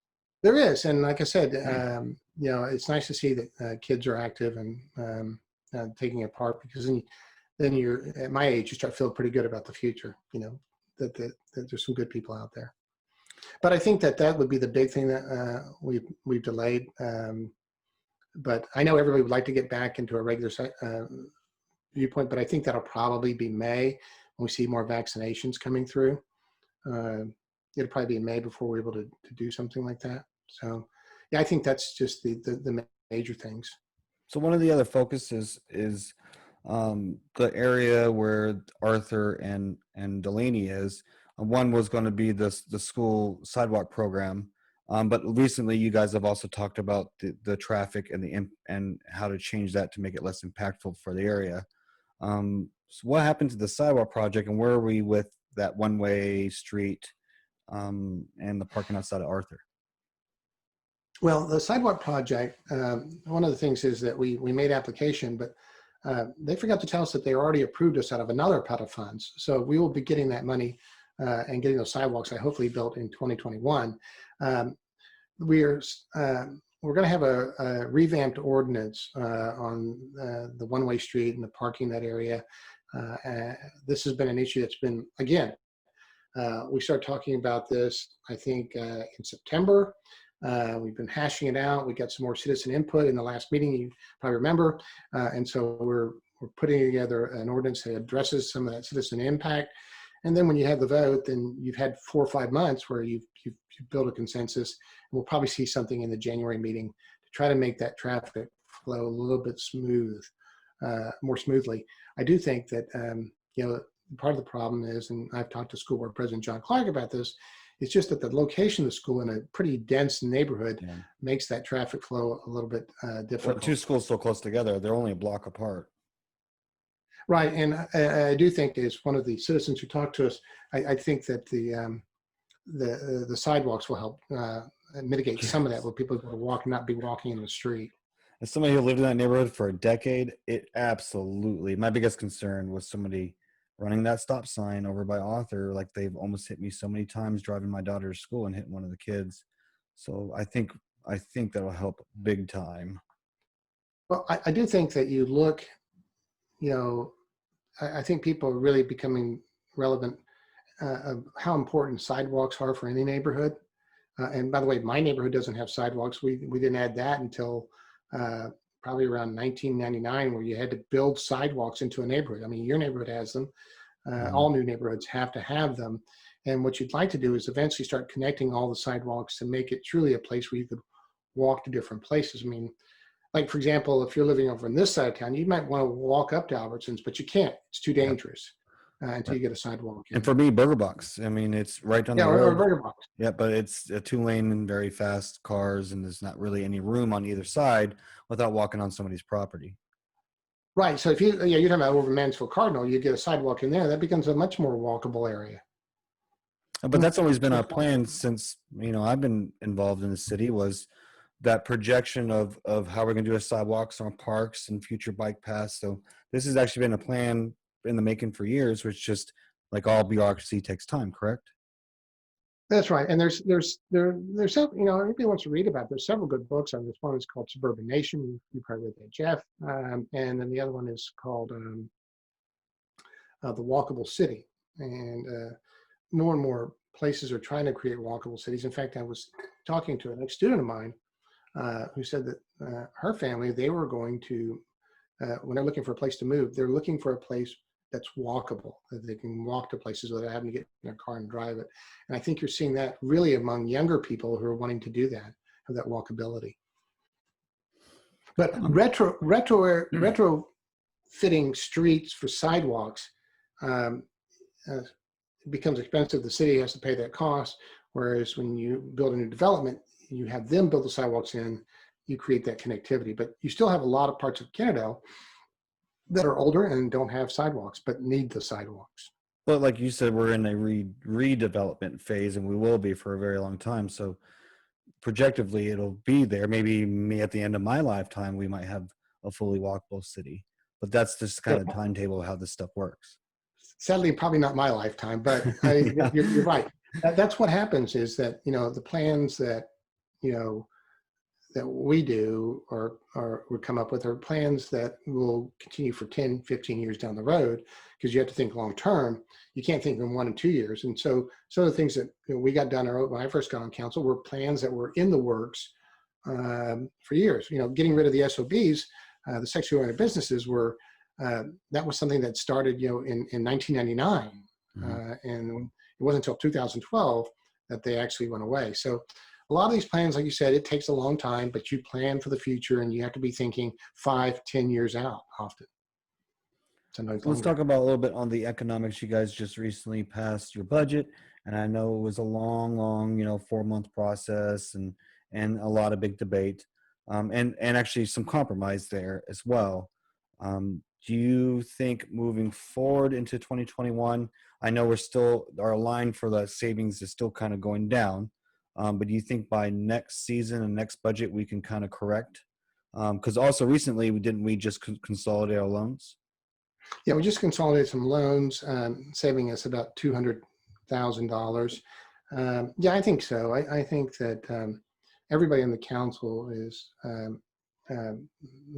There is, and like I said, it's nice to see that kids are active and taking a part, because then you're at my age, you start feeling pretty good about the future. That there's some good people out there. But I think that would be the big thing that we've delayed. But I know everybody would like to get back into a regular viewpoint, but I think that'll probably be May when we see more vaccinations coming through. It'll probably be May before we're able to do something like that. So yeah, I think that's just the major things. So one of the other focuses is the area where Arthur and Delaney is. One was going to be the school sidewalk program, but recently you guys have also talked about the traffic and how to change that to make it less impactful for the area. So what happened to the sidewalk project, and where are we with that one-way street and the parking outside of Arthur? Well, the Sidewalk Project, one of the things is that we made application, but they forgot to tell us that they already approved us out of another pot of funds. So we will be getting that money and getting those sidewalks, hopefully built in 2021. We're going to have a revamped ordinance on the one-way street and the parking in that area. This has been an issue that's been, again, we started talking about this, I think, in September. We've been hashing it out. We got some more citizen input in the last meeting, you probably remember. And so we're putting together an ordinance that addresses some of that citizen impact. And then when you have the vote, then you've had 4 or 5 months where you've built a consensus. And we'll probably see something in the January meeting to try to make that traffic flow a little bit more smoothly. I do think that, part of the problem is, and I've talked to School Board President John Clark about this, it's just that the location of the school in a pretty dense neighborhood makes that traffic flow a little bit difficult. Well, 2 schools so close together, they're only a block apart. Right, and I do think, as one of the citizens who talked to us, I think that the sidewalks will help mitigate some of that, where people will walk and not be walking in the street. As somebody who lived in that neighborhood for a decade, it absolutely, my biggest concern was somebody running that stop sign over by Arthur. Like, they've almost hit me so many times driving my daughter to school and hitting one of the kids. So I think that'll help big time. Well, I do think that you look, I think people are really becoming relevant of how important sidewalks are for any neighborhood. And by the way, my neighborhood doesn't have sidewalks. We didn't add that until probably around 1999, where you had to build sidewalks into a neighborhood. I mean, your neighborhood has them. All new neighborhoods have to have them. And what you'd like to do is eventually start connecting all the sidewalks to make it truly a place where you could walk to different places. I mean, like, for example, if you're living over on this side of town, you might want to walk up to Albertsons, but you can't. It's too dangerous until you get a sidewalk. And for me, Burger Box, I mean, it's right down the road. Or Burger Box. Yeah, but it's a 2-lane and very fast cars, and there's not really any room on either side without walking on somebody's property. Right. So if you're talking about over Mansfield Cardinal, you get a sidewalk in there, that becomes a much more walkable area. But that's always been our plan since, I've been involved in the city, was that projection of how we're going to do a sidewalks on parks and future bike paths. So this has actually been a plan in the making for years, which just, like all bureaucracy, takes time, correct? That's right. And there's several, everybody wants to read about it. There's several good books on this. One is called Suburban Nation. You probably read that, Jeff. And then the other one is called The Walkable City. And more and more places are trying to create walkable cities. In fact, I was talking to an ex-student of mine who said that her family, they were going to, when they're looking for a place to move, they're looking for a place that's walkable, that they can walk to places without having to get in their car and drive it. And I think you're seeing that really among younger people who are wanting to do that, have that walkability. But retrofitting streets for sidewalks becomes expensive. The city has to pay that cost, whereas when you build a new development, you have them build the sidewalks in, you create that connectivity. But you still have a lot of parts of Kennedale that are older and don't have sidewalks, but need the sidewalks. But like you said, we're in a redevelopment phase, and we will be for a very long time. So projectively, it'll be there. Maybe at the end of my lifetime, we might have a fully walkable city. But that's just kind of timetable of how this stuff works. Sadly, probably not my lifetime, but you're right. That's what happens, is that, the plans that, that we do or we come up with are plans that will continue for 10, 15 years down the road, because you have to think long term. You can't think in 1 and 2 years. And so some of the things that we got done when I first got on council were plans that were in the works for years. Getting rid of the SOBs, the sexually oriented businesses, were that was something that started in 1999, and it wasn't until 2012 that they actually went away. So a lot of these plans, like you said, it takes a long time, but you plan for the future, and you have to be thinking 5, 10 years out often. Let's talk about a little bit on the economics. You guys just recently passed your budget, and I know it was a long 4-month process and a lot of big debate, and actually some compromise there as well. Do you think moving forward into 2021, I know our line for the savings is still kind of going down. But do you think by next season and next budget we can kind of correct? Because also recently we just consolidate our loans? Yeah, we just consolidated some loans, saving us about $200,000. Yeah, I think so. I think that everybody in the council is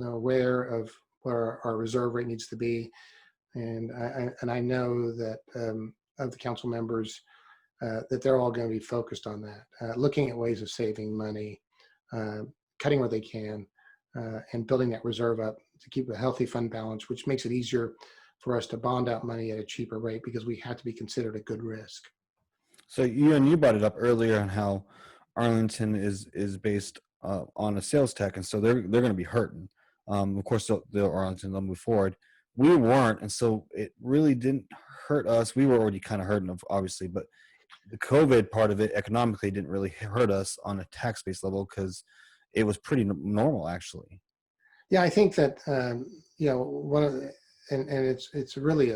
aware of where our reserve rate needs to be, and I know that of the council members that they're all going to be focused on that, looking at ways of saving money, uh, cutting where they can, and building that reserve up to keep a healthy fund balance, which makes it easier for us to bond out money at a cheaper rate because we have to be considered a good risk. So you brought it up earlier on how Arlington is based on a sales tech, and so they're going to be hurting. Of course, they'll Arlington, they'll move forward. We weren't, and so it really didn't hurt us. We were already kind of hurting, obviously, but the COVID part of it economically didn't really hurt us on a tax base level because it was pretty normal, actually. Yeah, I think that one of the, and it's really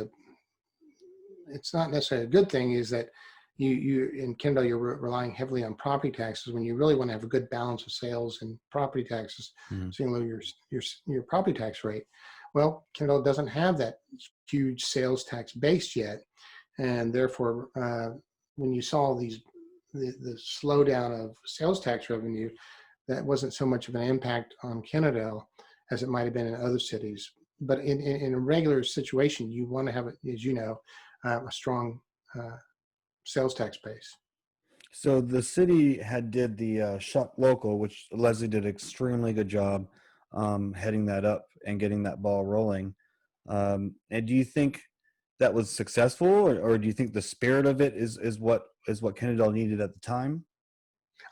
it's not necessarily a good thing, is that you in Kennedale you're relying heavily on property taxes when you really want to have a good balance of sales and property taxes, Mhm. so you lower your property tax rate. Well, Kennedale doesn't have that huge sales tax base yet, and therefore when you saw the slowdown of sales tax revenue, that wasn't so much of an impact on Kennedale as it might have been in other cities. But in a regular situation, you want to have, as you know, a strong sales tax base. So the city did the shop local, which Leslie did an extremely good job heading that up and getting that ball rolling. And do you think that was successful, or do you think the spirit of it is what Kennedale needed at the time?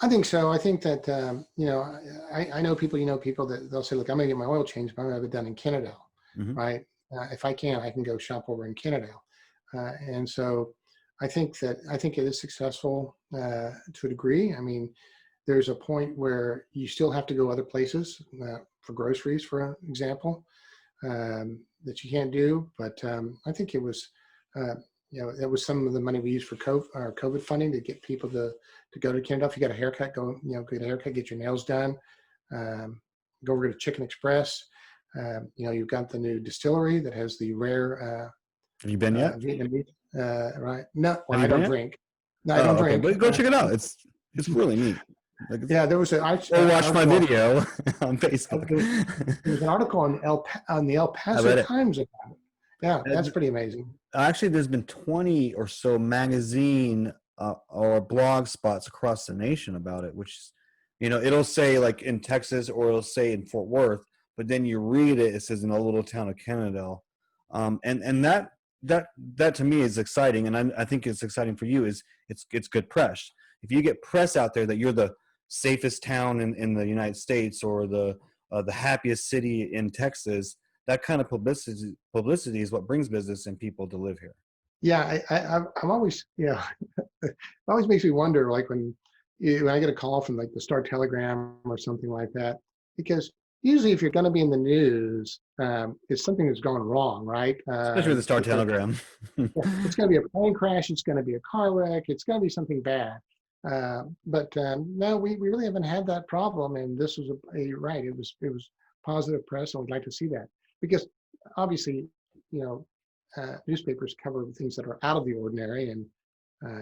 I think so. I think that I know people. You know, people that they'll say, "Look, I'm going to get my oil changed, but I'm going to have it done in Kennedale, Hmm. right? If I can go shop over in Kennedale." And so I think it is successful to a degree. I mean, there's a point where you still have to go other places for groceries, for example, that you can't do. But I think it was, that was some of the money we used for COVID funding to get people to go to Kennedale. If you got a haircut, go get a haircut, get your nails done, go over to Chicken Express. You've got the new distillery that has the rare Have you been yet? Vietnamese, right? No, well, Have I you been don't yet? drink. No, I Oh, don't okay. drink. But go check it out. It's really neat. Like, Yeah, there was an go watch my article. video on There Facebook. was an article on the El I Paso read it. Times about it. Yeah, that's And pretty amazing. actually, there's been 20 or so magazine or blog spots across the nation about it, which is, it'll say like in Texas or it'll say in Fort Worth, but then you read it, it says in a little town of Kennedale. And that to me is exciting. And I think it's exciting for you is it's good press. If you get press out there that you're the safest town in the United States or the happiest city in Texas, that kind of publicity is what brings business and people to live here. Yeah, I'm always, it always makes me wonder, like when I get a call from like the Star Telegram or something like that, because usually if you're going to be in the news, it's something that's gone wrong, right? Especially with the Star Either Telegram. Yeah, it's going to be a plane crash, it's going to be a car wreck, it's going to be something bad. But no, we really haven't had that problem, and this was right. It was positive press, and we'd like to see that because obviously, newspapers cover things that are out of the ordinary, and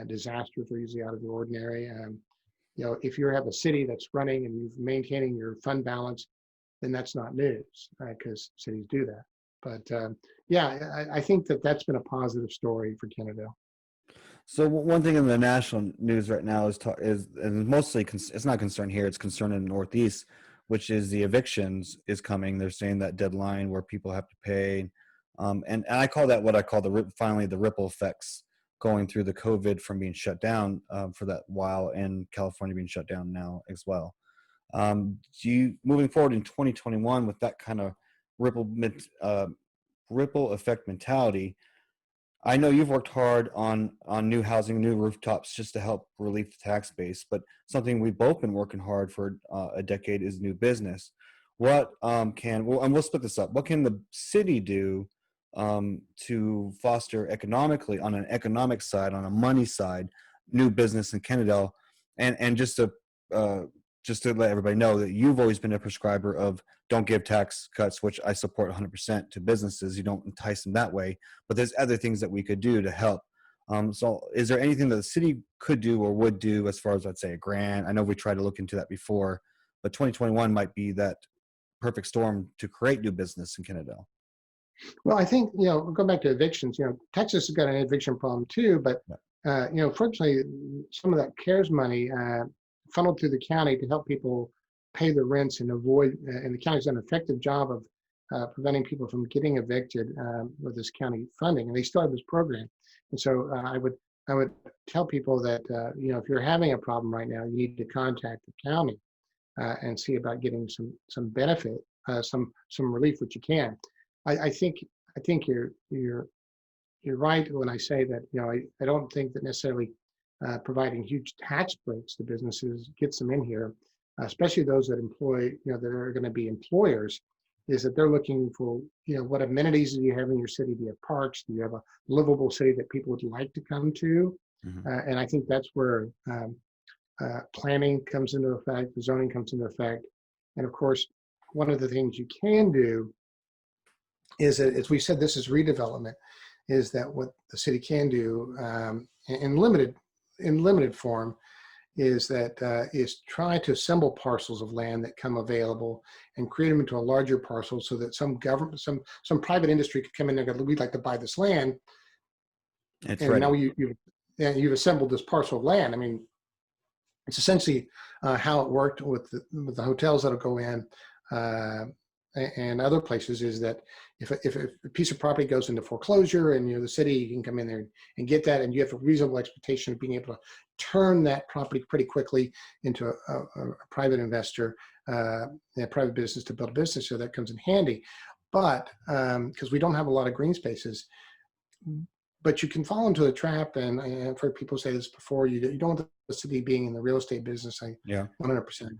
disasters are usually out of the ordinary. If you have a city that's running and you're maintaining your fund balance, then that's not news, because cities do that. But yeah, I think that's been a positive story for Kennedale. So one thing in the national news right now is and mostly it's not concerned here. It's concerned in the Northeast, which is the evictions is coming. They're saying that deadline where people have to pay, and I call that what I call finally the ripple effects going through the COVID from being shut down for that while and California being shut down now as well. Do you moving forward in 2021 with that kind of ripple effect mentality? I know you've worked hard on new housing, new rooftops, just to help relieve the tax base. But something we've both been working hard for a decade is new business. What and we'll split this up. What can the city do to foster economically, on an economic side, on a money side, new business in Kennedale. And just to let everybody know that you've always been a prescriber of don't give tax cuts, which I support 100% to businesses. You don't entice them that way, but there's other things that we could do to help. So is there anything that the city could do or would do as far as, let's say, a grant? I know we tried to look into that before, but 2021 might be that perfect storm to create new business in Kennedale. Well, I think, going back to evictions, Texas has got an eviction problem too, but, fortunately, some of that CARES money funneled through the county to help people pay their rents and avoid, and the county's done an effective job of preventing people from getting evicted with this county funding. And they started this program. And so I would tell people that, if you're having a problem right now, you need to contact the county and see about getting some benefit, some relief, which you can. I think you're right when I say that. I don't think that necessarily providing huge tax breaks to businesses gets them in here, especially those that employ, that are going to be employers, is that they're looking for, what amenities do you have in your city? Do you have parks? Do you have a livable city that people would like to come to? And I think that's where planning comes into effect, the zoning comes into effect. And of course, one of the things you can do is that, as we said, this is redevelopment, is that what the city can do in limited form is try to assemble parcels of land that come available and create them into a larger parcel, so that some private industry could come in there and go, we'd like to buy this land. It's and ready. Now you've assembled this parcel of land. I mean, it's essentially how it worked with the hotels that'll go in and other places, is that if a piece of property goes into foreclosure and the city, you can come in there and get that, and you have a reasonable expectation of being able to turn that property pretty quickly into a private investor, a private business to build a business. So that comes in handy. But because we don't have a lot of green spaces, but you can fall into a trap, and I've heard people say this before, you don't want the city being in the real estate business. I 100%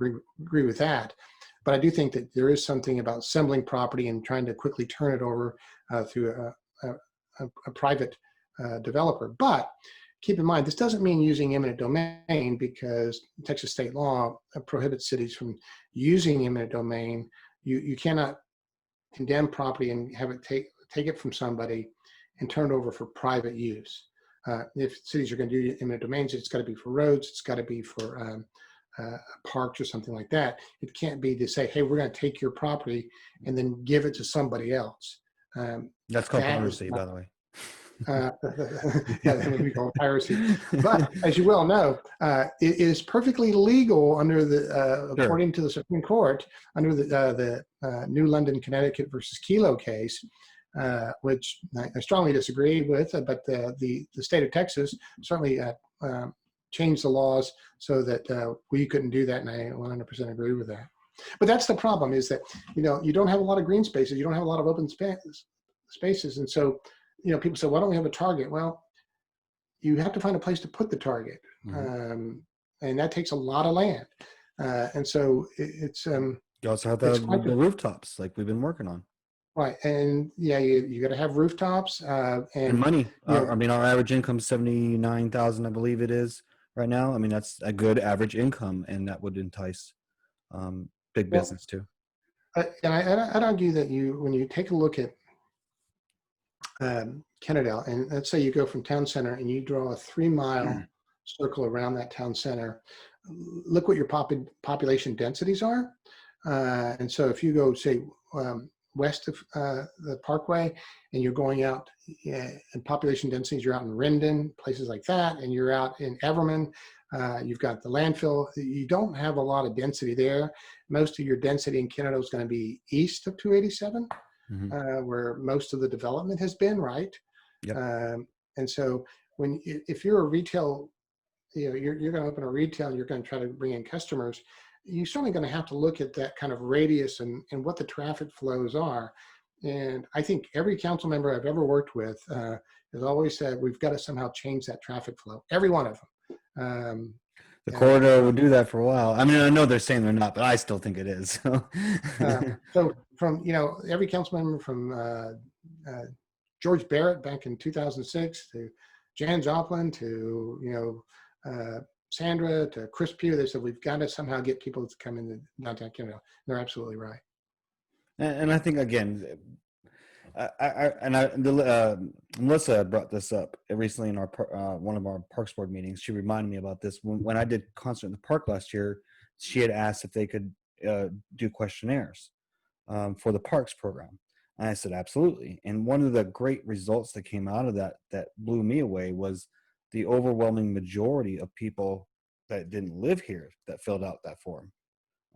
agree with that. But I do think that there is something about assembling property and trying to quickly turn it over through a private developer. But keep in mind, this doesn't mean using eminent domain, because Texas state law prohibits cities from using eminent domain. You cannot condemn property and have it take it from somebody and turn it over for private use. If cities are going to do eminent domains, it's got to be for roads, it's got to be for parks or something like that. It can't be to say, hey, we're going to take your property and then give it to somebody else. That's called piracy, by the way. Yeah, that would be called piracy. But as you well know, it is perfectly legal under the, according to the Supreme Court, under the New London, Connecticut versus Kelo case, which I strongly disagree with, but the state of Texas certainly changed the laws so that we couldn't do that, and I 100% agree with that. But that's the problem, is that you don't have a lot of green spaces, you don't have a lot of open spaces, and so people say, why don't we have a target? Well, you have to find a place to put the target, and that takes a lot of land, and so it's you also have the rooftops, like we've been working on. Right, and yeah, you got to have rooftops and money. I mean, our average income is $79,000, I believe it is right now. I mean, that's a good average income, and that would entice big business too. And I'd argue that when you take a look at Kennedale, and let's say you go from town center and you draw a 3-mile circle around that town center, look what your population densities are. And so if you go, say, west of the Parkway, and you're going out in population densities, you're out in Rendon, places like that, and you're out in Everman, you've got the landfill. You don't have a lot of density there. Most of your density in Kennedale is going to be east of 287, where most of the development has been, right? Yep. And so if you're a retail, you're going to open a retail and you're going to try to bring in customers, you're certainly going to have to look at that kind of radius and what the traffic flows are. And I think every council member I've ever worked with has always said, we've got to somehow change that traffic flow, every one of them. The corridor will do that for a while. I mean, I know they're saying they're not, but I still think it is. So from, every council member from George Barrett back in 2006 to Jan Joplin to, Sandra to Chris Pugh. They said, we've got to somehow get people to come into downtown Kennedale. They're absolutely right. And I think, again, Melissa brought this up recently in our one of our Parks Board meetings. She reminded me about this. When I did concert in the park last year, she had asked if they could do questionnaires for the parks program. And I said, absolutely. And one of the great results that came out of that blew me away was the overwhelming majority of people that didn't live here that filled out that form.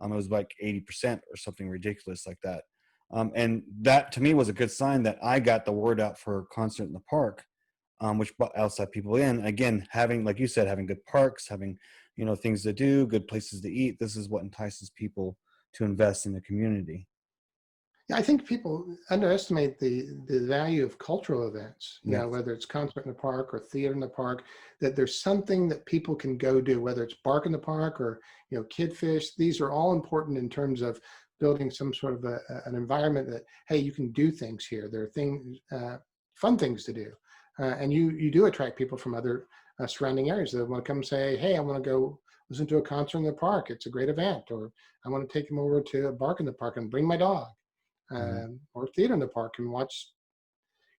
It was like 80% or something ridiculous like that. And that to me was a good sign that I got the word out for concert in the park, which brought outside people in. Again, having, like you said, having good parks, having, things to do, good places to eat. This is what entices people to invest in the community. Yeah, I think people underestimate the value of cultural events, Yes. whether it's concert in the park or theater in the park, that there's something that people can go do, whether it's bark in the park or, kid fish. These are all important in terms of building some sort of an environment that, hey, you can do things here. There are things, fun things to do. And you do attract people from other surrounding areas that want to come say, hey, I want to go listen to a concert in the park. It's a great event. Or I want to take them over to a bark in the park and bring my dog. Or theater in the park and watch.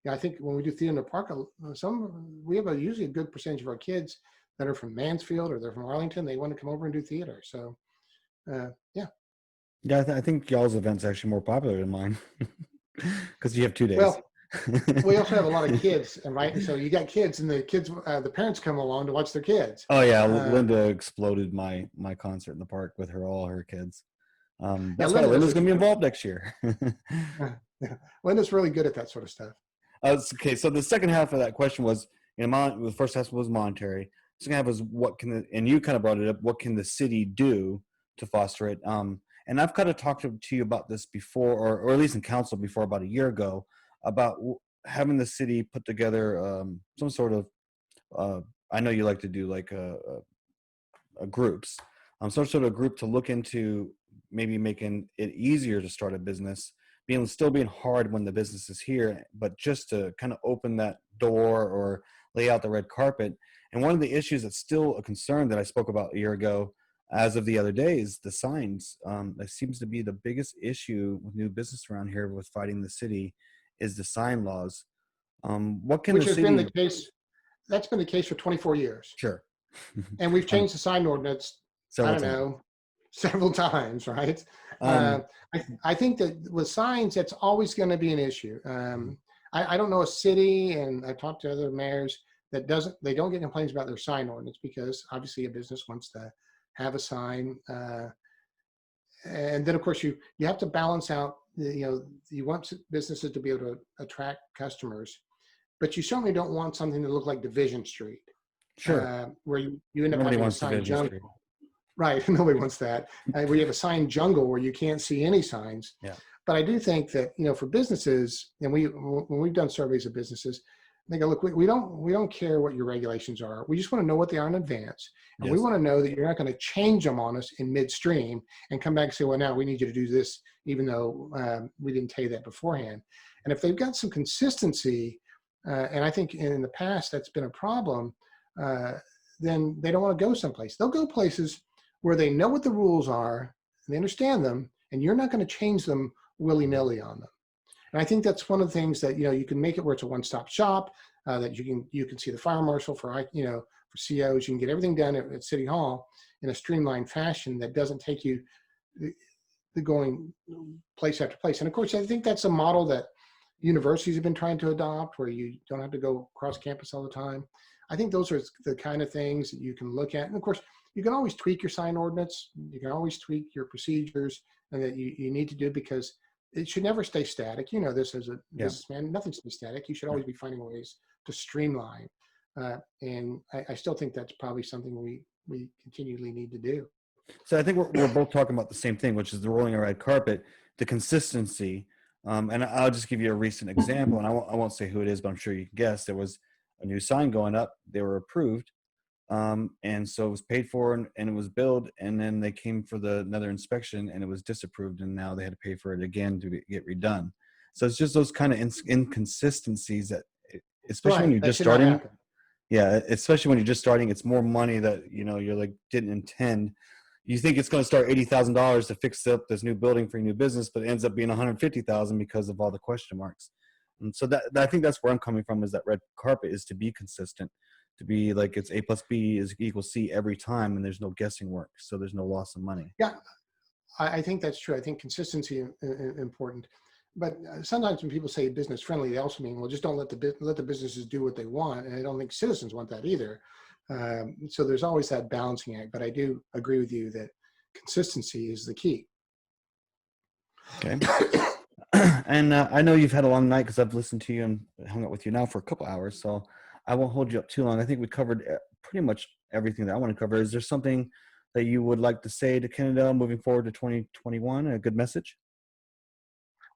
I think when we do theater in the park, we have usually a good percentage of our kids that are from Mansfield or they're from Arlington. They want to come over and do theater. So, yeah. Yeah, I think y'all's event's actually more popular than mine because you have 2 days. Well, we also have a lot of kids, right? And so you got kids, and the kids, the parents come along to watch their kids. Oh yeah, Linda exploded my concert in the park with all her kids. That's why Linda's going to be involved next year. Linda's really good at that sort of stuff. Okay, so the second half of that question was, the first half was monetary. The second half was and you kind of brought it up, what can the city do to foster it? And I've kind of talked to you about this before, or at least in council before, about a year ago, about having the city put together some sort of, I know you like to do like a groups, some sort of group to look into maybe making it easier to start a business, still being hard when the business is here, but just to kind of open that door or lay out the red carpet. And one of the issues that's still a concern that I spoke about a year ago, as of the other day, is the signs. That seems to be the biggest issue with new business around here with fighting the city, is the sign laws. What can Which the has city? Been the case. That's been the case for 24 years. Sure. And we've changed the sign ordinance, several times, right? I think that with signs, that's always going to be an issue. I don't know a city, and I've talked to other mayors that they don't get complaints about their sign ordinance, because obviously a business wants to have a sign. And then of course you have to balance out, you want businesses to be able to attract customers, but you certainly don't want something to look like Division Street. Sure. Where you end up Nobody having a wants sign Division jungle. Street. Right, nobody wants that. Where you have a sign jungle where you can't see any signs. Yeah. But I do think that, for businesses, and when we've done surveys of businesses, they go, look, we don't care what your regulations are. We just want to know what they are in advance. And we want to know that you're not going to change them on us in midstream and come back and say, well, now we need you to do this, even though we didn't tell you that beforehand. And if they've got some consistency, and I think in the past that's been a problem, then they don't want to go someplace. They'll go places where they know what the rules are and they understand them, and you're not going to change them willy-nilly on them. And I think that's one of the things that, you can make it where it's a one-stop shop, that you can see the fire marshal for COs. You can get everything done at City Hall in a streamlined fashion that doesn't take you going place after place. And of course, I think that's a model that universities have been trying to adopt, where you don't have to go across campus all the time. I think those are the kind of things that you can look at. And of course, you can always tweak your sign ordinance. You can always tweak your procedures, and that you need to do, because it should never stay static. This as a businessman, nothing stays static. You should always be finding ways to streamline. And I still think that's probably something we continually need to do. So I think we're both talking about the same thing, which is the rolling a red carpet, the consistency. And I'll just give you a recent example, and I won't say who it is, but I'm sure you can guess. There was a new sign going up. They were approved. And so it was paid for and it was billed, and then they came for another inspection and it was disapproved, and now they had to pay for it again to get redone. So it's just those kind of inconsistencies that, especially when Right. you're That just should not starting. happen. Yeah, especially when you're just starting, it's more money that you're like didn't intend. You think it's going to start $80,000 to fix up this new building for your new business, but it ends up being 150,000 because of all the question marks. And so that I think that's where I'm coming from, is that red carpet is to be consistent, to be like it's A plus B is equals C every time, and there's no guessing work, so there's no loss of money. Yeah, I think that's true. I think consistency is important. But sometimes when people say business friendly, they also mean, well, just don't let the businesses do what they want. And I don't think citizens want that either. So there's always that balancing act. But I do agree with you that consistency is the key. Okay. And I know you've had a long night because I've listened to you and hung out with you now for a couple hours, so I won't hold you up too long. I think we covered pretty much everything that I want to cover. Is there something that you would like to say to Kennedale moving forward to 2021? A good message?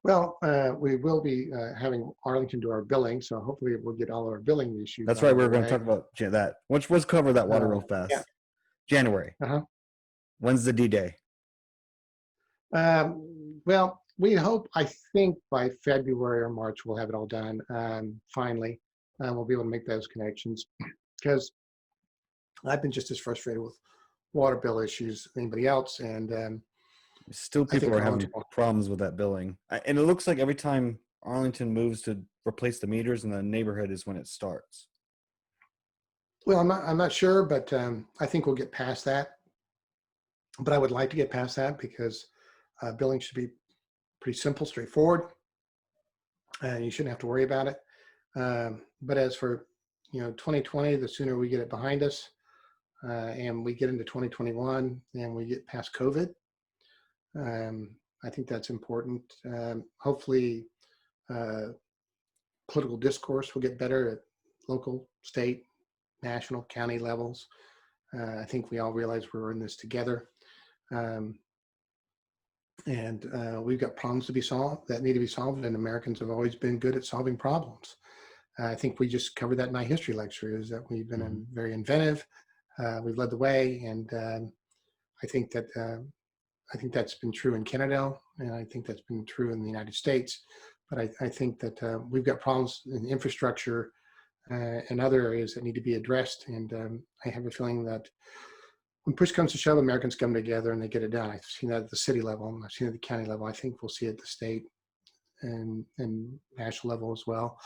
Well, we will be having Arlington do our billing. So hopefully we'll get all our billing issues That's out right. of We the were going to way. talk about that. Let's cover that water real fast. Yeah. January. Uh-huh. When's the D-Day? Well, we hope, I think by February or March, we'll have it all done. Finally, we'll be able to make those connections, because I've been just as frustrated with water bill issues as anybody else. And Still, I people think are having Arlington will. problems with that billing. And it looks like every time Arlington moves to replace the meters in the neighborhood is when it starts. Well, I'm not sure, but I think we'll get past that. But I would like to get past that, because billing should be pretty simple, straightforward, and you shouldn't have to worry about it. But as for 2020, the sooner we get it behind us, and we get into 2021 and we get past COVID, I think that's important. Hopefully, political discourse will get better at local, state, national, county levels. I think we all realize we're in this together. And we've got problems to be solved that need to be solved, and Americans have always been good at solving problems. I think we just covered that in my history lecture, is that we've been very inventive. We've led the way, and I think that's been true in Kennedale, and I think that's been true in the United States. But I think that we've got problems in infrastructure and other areas that need to be addressed. And I have a feeling that when push comes to shove, Americans come together and they get it done. I've seen that at the city level, and I've seen it at the county level. I think we'll see it at the state and national level as well.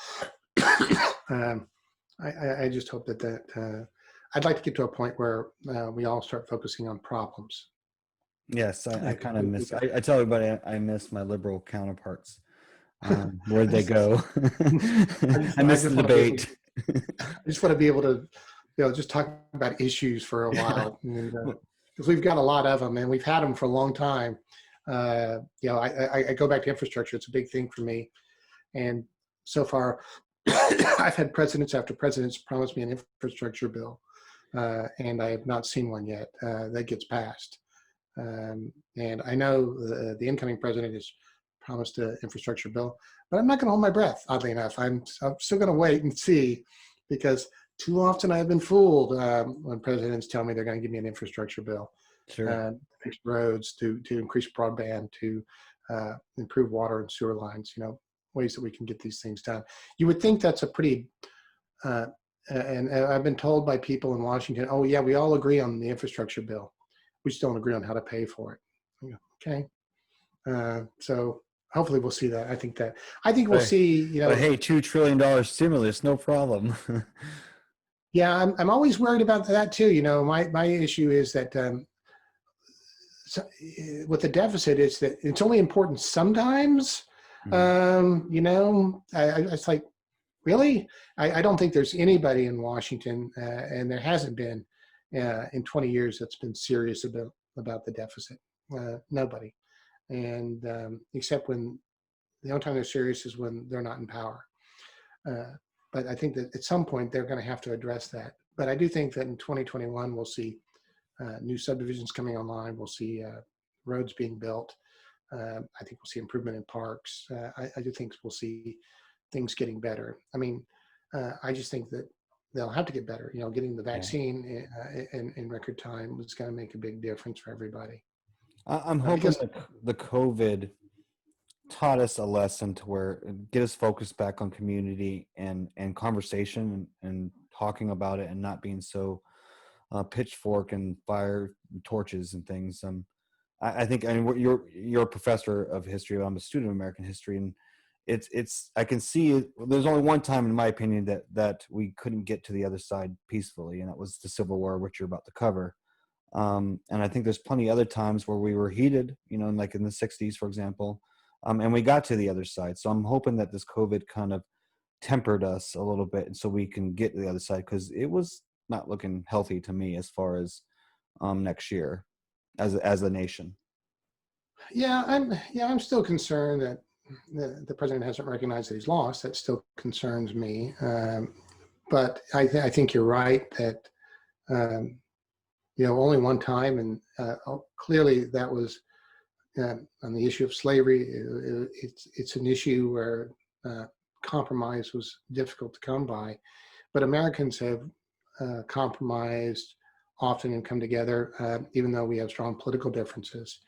I just hope that I'd like to get to a point where we all start focusing on problems. Yes, I kind of miss. I tell everybody I miss my liberal counterparts. Where'd they go? I miss the debate. I just want to be able to, just talk about issues for a while, because we've got a lot of them, and we've had them for a long time. I go back to infrastructure. It's a big thing for me, and so far, I've had presidents after presidents promise me an infrastructure bill, and I have not seen one yet that gets passed. And I know the incoming president has promised an infrastructure bill, but I'm not going to hold my breath. Oddly enough, I'm still going to wait and see, because too often I've been fooled when presidents tell me they're going to give me an infrastructure bill, Sure. to fix roads, to increase broadband, to improve water and sewer lines. Ways that we can get these things done. You would think that's a pretty, and I've been told by people in Washington, oh yeah, we all agree on the infrastructure bill. We just don't agree on how to pay for it. Okay. So hopefully we'll see that. I think we'll see, But hey, $2 trillion stimulus, no problem. Yeah, I'm always worried about that too. My issue is that with the deficit, is that it's only important sometimes. It's like, really? I don't think there's anybody in Washington, and there hasn't been in 20 years that's been serious about the deficit. Nobody. And except when the only time they're serious is when they're not in power. But I think that at some point they're going to have to address that. But I do think that in 2021, we'll see new subdivisions coming online. We'll see roads being built. I think we'll see improvement in parks. I do think we'll see things getting better. I mean, I just think that they'll have to get better. Getting the vaccine in record time is going to make a big difference for everybody. I'm hoping that the COVID taught us a lesson to where get us focused back on community and conversation and talking about it and not being so pitchfork and fire torches and things. I think, I mean, you're a professor of history. I'm a student of American history, and it's I can see there's only one time, in my opinion, that we couldn't get to the other side peacefully, and that was the Civil War, which you're about to cover. And I think there's plenty other times where we were heated, like in the 60s, for example, and we got to the other side. So I'm hoping that this COVID kind of tempered us a little bit, and so we can get to the other side, because it was not looking healthy to me as far as next year as a nation. Yeah, I'm still concerned that the president hasn't recognized that he's lost. That still concerns me. But I think you're right that only one time, and clearly that was on the issue of slavery. It's an issue where compromise was difficult to come by, but Americans have compromised often and come together, even though we have strong political differences.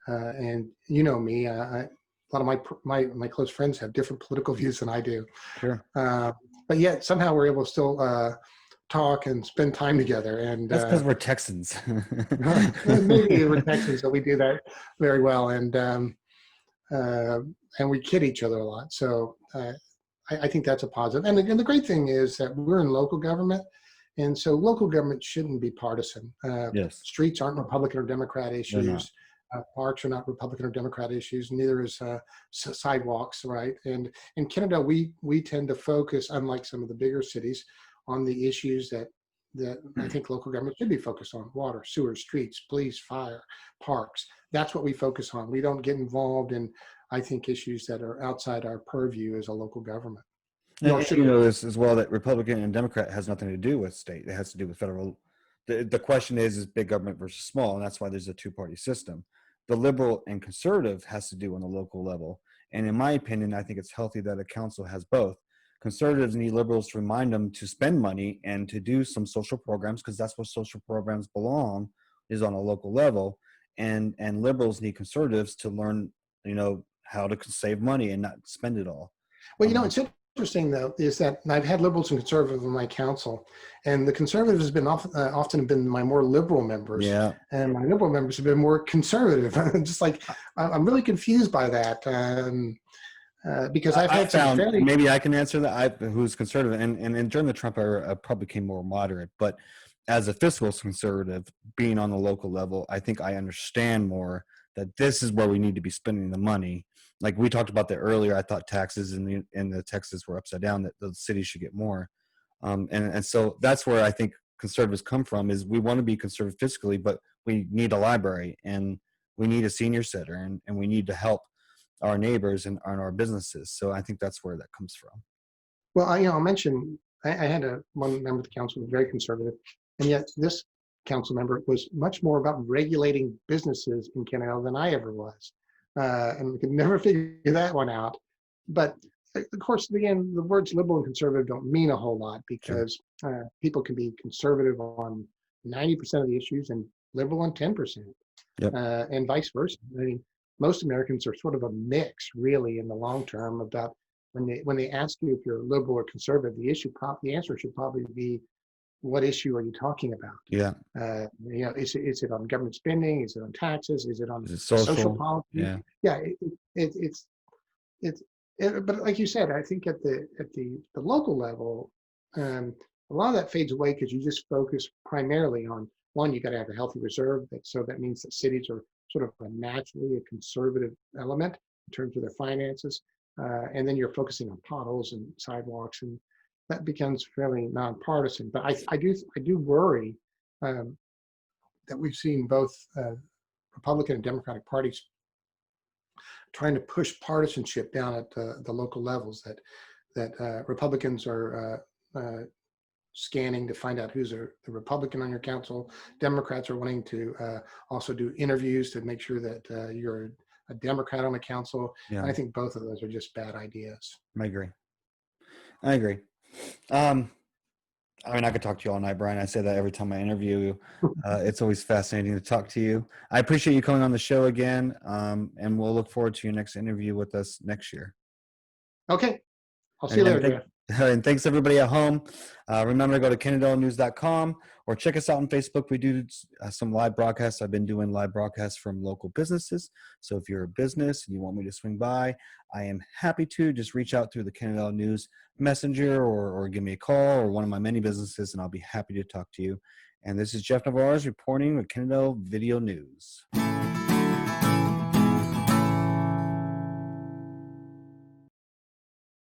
And me, a lot of my close friends have different political views than I do. Sure. But yet somehow we're able to still talk and spend time together. And that's because we're Texans. Maybe we're Texans, so we do that very well. And we kid each other a lot. So I think that's a positive. And the great thing is that we're in local government. And so local government shouldn't be partisan. Yes. Streets aren't Republican or Democrat issues. Parks are not Republican or Democrat issues. Neither is sidewalks, right? And in Kennedale, we tend to focus, unlike some of the bigger cities, on the issues that I think local government should be focused on: water, sewer, streets, police, fire, parks. That's what we focus on. We don't get involved in, I think, issues that are outside our purview as a local government. And you know this as well, that Republican and Democrat has nothing to do with state. It has to do with federal. The question is big government versus small, and that's why there's a two-party system. The liberal and conservative has to do on the local level. And in my opinion, I think it's healthy that a council has both. Conservatives need liberals to remind them to spend money and to do some social programs, because that's where social programs belong, is on a local level. And liberals need conservatives to learn, how to save money and not spend it all. Well, it's interesting, though, is that I've had liberals and conservatives in my council, and the conservatives have been often been my more liberal members, and my liberal members have been more conservative. Just like I'm really confused by that, because I've found maybe I can answer that. Who's conservative, and during the Trump era, I probably became more moderate. But as a fiscal conservative, being on the local level, I think I understand more that this is where we need to be spending the money. Like we talked about that earlier, I thought taxes in the Texas were upside down, that the city should get more. And so that's where I think conservatives come from, is we want to be conservative fiscally, but we need a library, and we need a senior center, and we need to help our neighbors and our businesses. So I think that's where that comes from. Well, I'll mention, I had one member of the council who was very conservative, and yet this council member was much more about regulating businesses in Kennedale than I ever was. And we could never figure that one out. But of course, again, the words liberal and conservative don't mean a whole lot, because people can be conservative on 90% of the issues and liberal on 10%, and vice versa. I mean, most Americans are sort of a mix, really, in the long term, about when they ask you if you're liberal or conservative, the answer should probably be, what issue are you talking about? Yeah. Is it on government spending? Is it on taxes? Is it on social policy? Yeah. Yeah. But like you said, I think at the local level, a lot of that fades away, because you just focus primarily on, one, you got to have a healthy reserve. So that means that cities are sort of naturally a conservative element in terms of their finances. And then you're focusing on potholes and sidewalks, and that becomes fairly nonpartisan. But I do worry that we've seen both Republican and Democratic parties trying to push partisanship down at the local levels. That Republicans are scanning to find out who's the Republican on your council. Democrats are wanting to also do interviews to make sure that you're a Democrat on the council. Yeah. I think both of those are just bad ideas. I agree. I mean, I could talk to you all night, Brian. I say that every time I interview you. It's always fascinating to talk to you. I appreciate you coming on the show again, and we'll look forward to your next interview with us next year. Okay. I'll see you later, Jeff. And thanks everybody at home. Remember to go to KennedaleNews.com or check us out on Facebook. We do some live broadcasts. I've been doing live broadcasts from local businesses. So if you're a business and you want me to swing by, I am happy to. Just reach out through the Kenendale News Messenger or give me a call or one of my many businesses, and I'll be happy to talk to you. And this is Jeff Navarez reporting with Kenendale Video News.